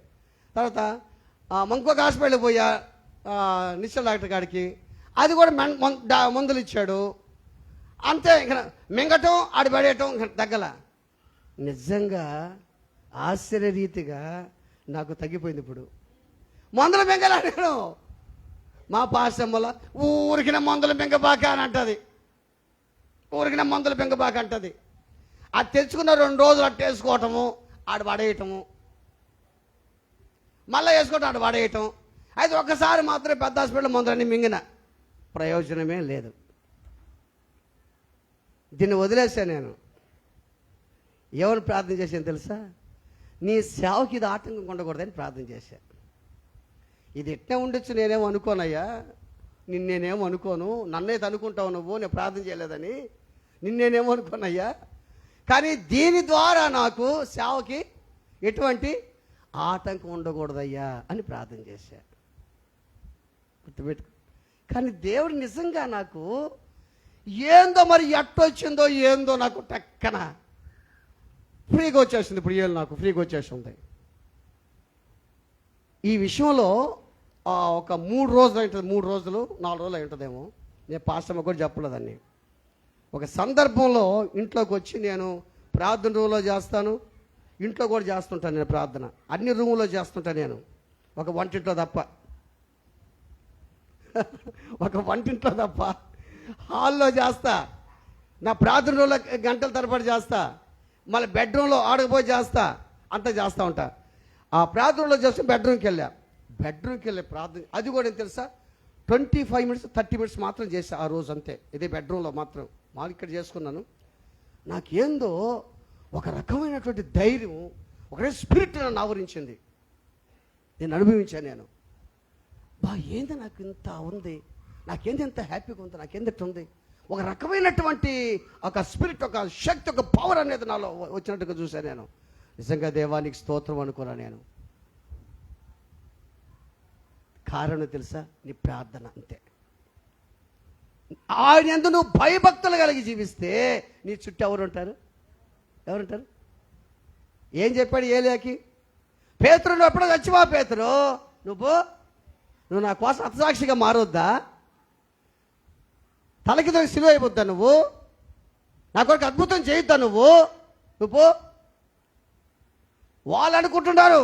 తర్వాత ఇంకొక హాస్పిటల్కి పోయా, నిశ్చల డాక్టర్ కాడికి, అది కూడా మందులు ఇచ్చాడు. అంతే, ఇంకా మింగటం ఆడి పడేయటం తగ్గల. నిజంగా ఆశ్చర్యరీతిగా నాకు తగ్గిపోయింది. ఇప్పుడు మందులు మింగలా నేను. మా పాశమ్మల ఊరికిన మందులు మింగబాక అని అంటది, ఊరికిన మందులు మింగబాక అంటది. అది తెచ్చుకున్న 2 రోజులు అట్టు వేసుకోవటము, ఆడు పడేయటము, మళ్ళీ వేసుకోవటం, ఆడు పడేయటం. అయితే ఒక్కసారి మాత్రమే పెద్ద హాస్పిటల్ మందులన్నీ మింగిన, ప్రయోజనమే లేదు. దీన్ని వదిలేసాను నేను. ఎవరు ప్రార్థన చేశాను తెలుసా? నీ సేవకి ఇది ఆటంకం ఉండకూడదని ప్రార్థన చేశాను. ఇది ఎట్లా ఉండొచ్చు, నేనేమో అనుకోనయ్యా, నిన్నేనేమో అనుకోను, నన్నైతే అనుకుంటావు నువ్వు, నేను ప్రార్థన చేయలేదని, నిన్నేనేమో అనుకోనయ్యా, కానీ దీని ద్వారా నాకు సేవకి ఎటువంటి ఆటంకం ఉండకూడదయ్యా అని ప్రార్థన చేశా. గుర్తుపెట్టుకో. కానీ దేవుడు నిజంగా నాకు ఏందో మరి ఎట్టొచ్చిందో ఏందో, నాకు టక్కన ఫ్రీగా వచ్చేసింది. ఇప్పుడు ఏళ్ళు నాకు ఫ్రీగా వచ్చేసింది. ఈ విషయంలో ఒక 3 రోజులు ఉంటుంది, 3 రోజులు 4 రోజులు ఉంటుందేమో. నేను పాస్టమ్మ కూడా చెప్పలేదని. ఒక సందర్భంలో ఇంట్లోకి వచ్చి నేను ప్రార్థన రూమ్లో చేస్తాను, ఇంట్లో కూడా చేస్తుంటాను. నేను ప్రార్థన అన్ని రూముల్లో చేస్తుంటాను నేను, ఒక వంటింట్లో తప్ప హాల్లో చేస్తా, నా ప్రార్థన రూమ్లో గంటల తరబడి చేస్తా, మళ్ళీ బెడ్రూమ్లో ఆడకపోయి చేస్తా, అంతా చేస్తూ ఉంటా. ఆ ప్రార్థనలో చేస్తే బెడ్రూమ్కి వెళ్ళే ప్రార్థన, అది కూడా ఏం తెలుసా, 25 minutes 30 minutes మాత్రం చేసా ఆ రోజు, అంతే. ఇదే బెడ్రూమ్లో మాత్రం ఇక్కడ చేసుకున్నాను. నాకేందో ఒక రకమైనటువంటి ధైర్యం, ఒకటే స్పిరిట్ నన్ను ఆవరించింది. నేను అనుభవించాను. నేను ఏంది నాకు ఇంత ఉంది, నాకేంది ఎంత హ్యాపీగా ఉంది, నాకేందట్టు ఉంది, ఒక రకమైనటువంటి ఒక స్పిరిట్, ఒక శక్తి, ఒక పవర్ అనేది నాలో వచ్చినట్టుగా చూశాను నేను. నిజంగా దేవానికి స్తోత్రం అనుకున్నా నేను. కారణం తెలుసా? నీ ప్రార్థన, అంతే. ఆయన యందు నువ్వు భయభక్తులు కలిగి జీవిస్తే నీ చుట్టూ ఎవరుంటారు? ఏం చెప్పాడు ఏలియాకి? పేతురు, నువ్వు ఎప్పుడో చచ్చివా పేతురు, నువ్వు నా కోసం హతసాక్షిగా మారొద్దా? తలకి తొలి సిలువ అయిపోద్దా నువ్వు? నా కొరకు అద్భుతం చేయొద్దా నువ్వు? వాళ్ళు అనుకుంటున్నారు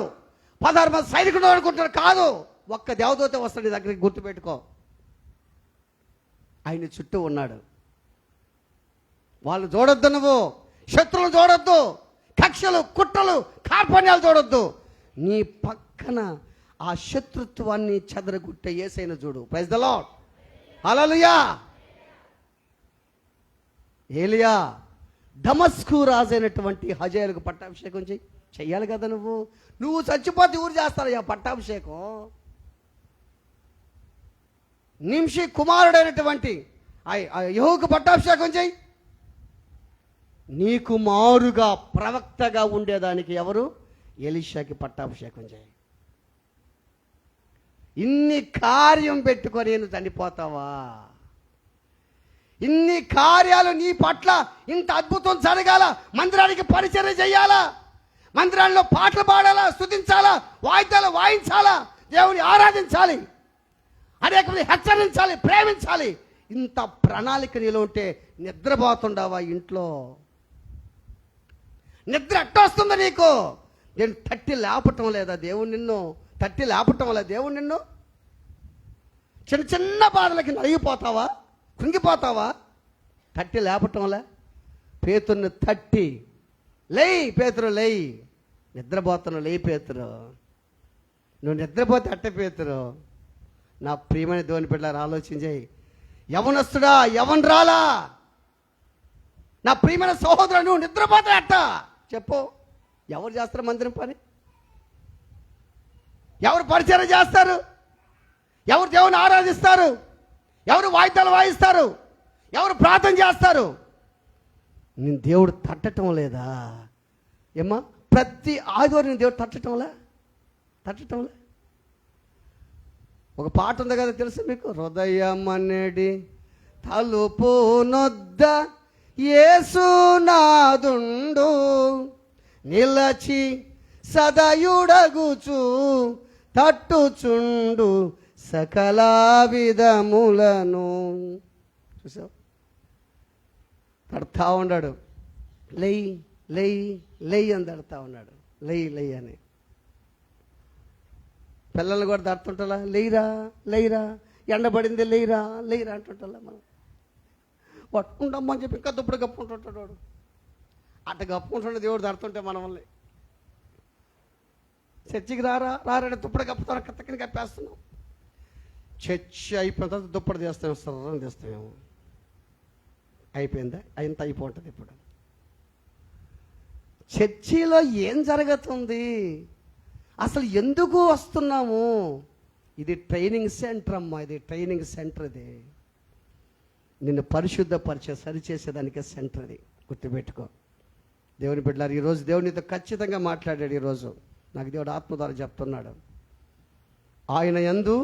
16 మంది సైనికులు అనుకుంటున్నారు. కాదు, ఒక్క దేవదూత వస్తాడు నీ దగ్గరికి, గుర్తుపెట్టుకో. ఆయన చుట్టూ ఉన్నాడు. వాళ్ళు చూడొద్దు, నువ్వు శత్రువులు చూడొద్దు, కక్షలు, కుట్రలు, కార్పణ్యాలు చూడొద్దు. నీ పక్కన ఆ శత్రుత్వాన్ని చెదరగొట్టే యేసయ్యను చూడు. ప్రైజ్ ద లార్డ్, హల్లెలూయా. ఏలియా దమస్కు రాజైనటువంటి హజాయేలుకు పట్టాభిషేకం చెయ్యాలి కదా. నువ్వు చచ్చిపోతే ఊరు చేస్తారయ్యా పట్టాభిషేకం. నింషి కుమారుడైనటువంటి యెహూకు పట్టాభిషేకం చెయ్యి. నీకు మారుగా ప్రవక్తగా ఉండేదానికి ఎవరు? ఎలీషాకి పట్టాభిషేకం చేయి. ఇన్ని కార్యం పెట్టుకొని నేను చనిపోతావా? ఇన్ని కార్యాలు నీ పట్ల, ఇంత అద్భుతం జరగాల, మందిరానికి పరిచర్య చేయాలా, మందిరాల్లో పాటలు పాడాలా, స్తుతించాలా, వాయిద్యాలు వాయించాలా, దేవుని ఆరాధించాలి, అనేక మంది హెచ్చరించాలి, ప్రేమించాలి. ఇంత ప్రణాళిక నీలో ఉంటే నిద్రపోతుండావా ఇంట్లో? నిద్ర ఎట్టొస్తుంది నీకు? నేను తట్టి లేపటం లేదా దేవుడు నిన్ను? తట్టి లేపటం లేదా దేవుడు నిన్ను? చిన్న చిన్న బాధలకి నలిగిపోతావా? కృంగిపోతావా? తట్టి లేపటంలే. పేతురుని తట్టి, లేయ్ పేతురు లేయ్, నిద్రపోతున్నావు, లేయ్ పేతురు. నువ్వు నిద్రపోతే అట్ట పేతురు. నా ప్రియమైన దేవుని బిడ్డలారా, ఆలోచించేయి. యవనస్తుడా, యవనరాలా, నా ప్రియమైన సహోదరుడు, నువ్వు నిద్రపోతే అట్ట చెప్పు. ఎవరు చేస్తారు మందిరం పని? ఎవరు పరిచయం చేస్తారు? ఎవరు దేవుని ఆరాధిస్తారు? ఎవరు వాయిద్యాలు వాయిస్తారు? ఎవరు ప్రార్థన చేస్తారు? నేను దేవుడు తట్టడం లేదా? ఏమ్మా, ప్రతి ఆదివారం నేను దేవుడు తట్టడంలే. ఒక పాట ఉంది కదా, తెలుసు మీకు? హృదయమనేడి తలుపు నొద్ద యేసునాదుండు, నిలచి సదయుడగుచు తట్టుచుండు సకల విధములను. చూసావు? తడతా ఉన్నాడు. లెయ్ లెయ్ లెయ్ అని తడతా ఉన్నాడు. లెయ్ లెయ్ అని. పిల్లల్ని కూడా తడుతుంటా, లేయిరా లేయిరా, ఎండబడింది లేయిరా లేయిరా అంటుంటా. మనం పట్టుకుంటామని చెప్పి ఇంకా దుప్పుడు కప్పుకుంటుంటాడు వాడు. అట్ట కప్పుకుంటుంటే దేవుడు తడుతుంటే మనల్ని చర్చికి రారంటే దుప్పటి కప్పుతారు, కత్తకిని కప్పేస్తున్నాం. చర్చి అయిపోయిన తర్వాత దుప్పటి తీస్తాం, సర్రం తీస్తామేమో. అయిపోయిందా? ఇంత అయిపోతుంది. ఇప్పుడు చర్చిలో ఏం జరుగుతుంది? అసలు ఎందుకు వస్తున్నాము? ఇది ట్రైనింగ్ సెంటర్ అమ్మా, ఇది ట్రైనింగ్ సెంటర్. ఇది నిన్ను పరిశుద్ధపరిచే సరిచేసేదానికే సెంటర్. ఇది గుర్తుపెట్టుకో. దేవుని బిడ్డలారు, ఈరోజు దేవునితో ఖచ్చితంగా మాట్లాడాడు. ఈరోజు నాకు దేవుడు ఆత్మ ద్వారా చెప్తున్నాడు. ఆయన యందు,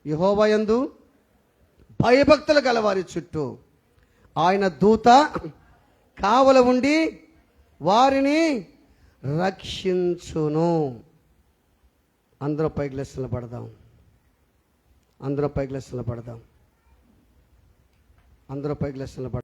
యెహోవా యందు భయభక్తులు గలవారి చుట్టూ ఆయన దూత కావల ఉండి వారిని రక్షించును. అందరూ పైకి లెస్సలు పడదాం. అందరూ పైకి లెస్సలు పడదాం. అందరూ పైకి లెస్సలు పడదాం.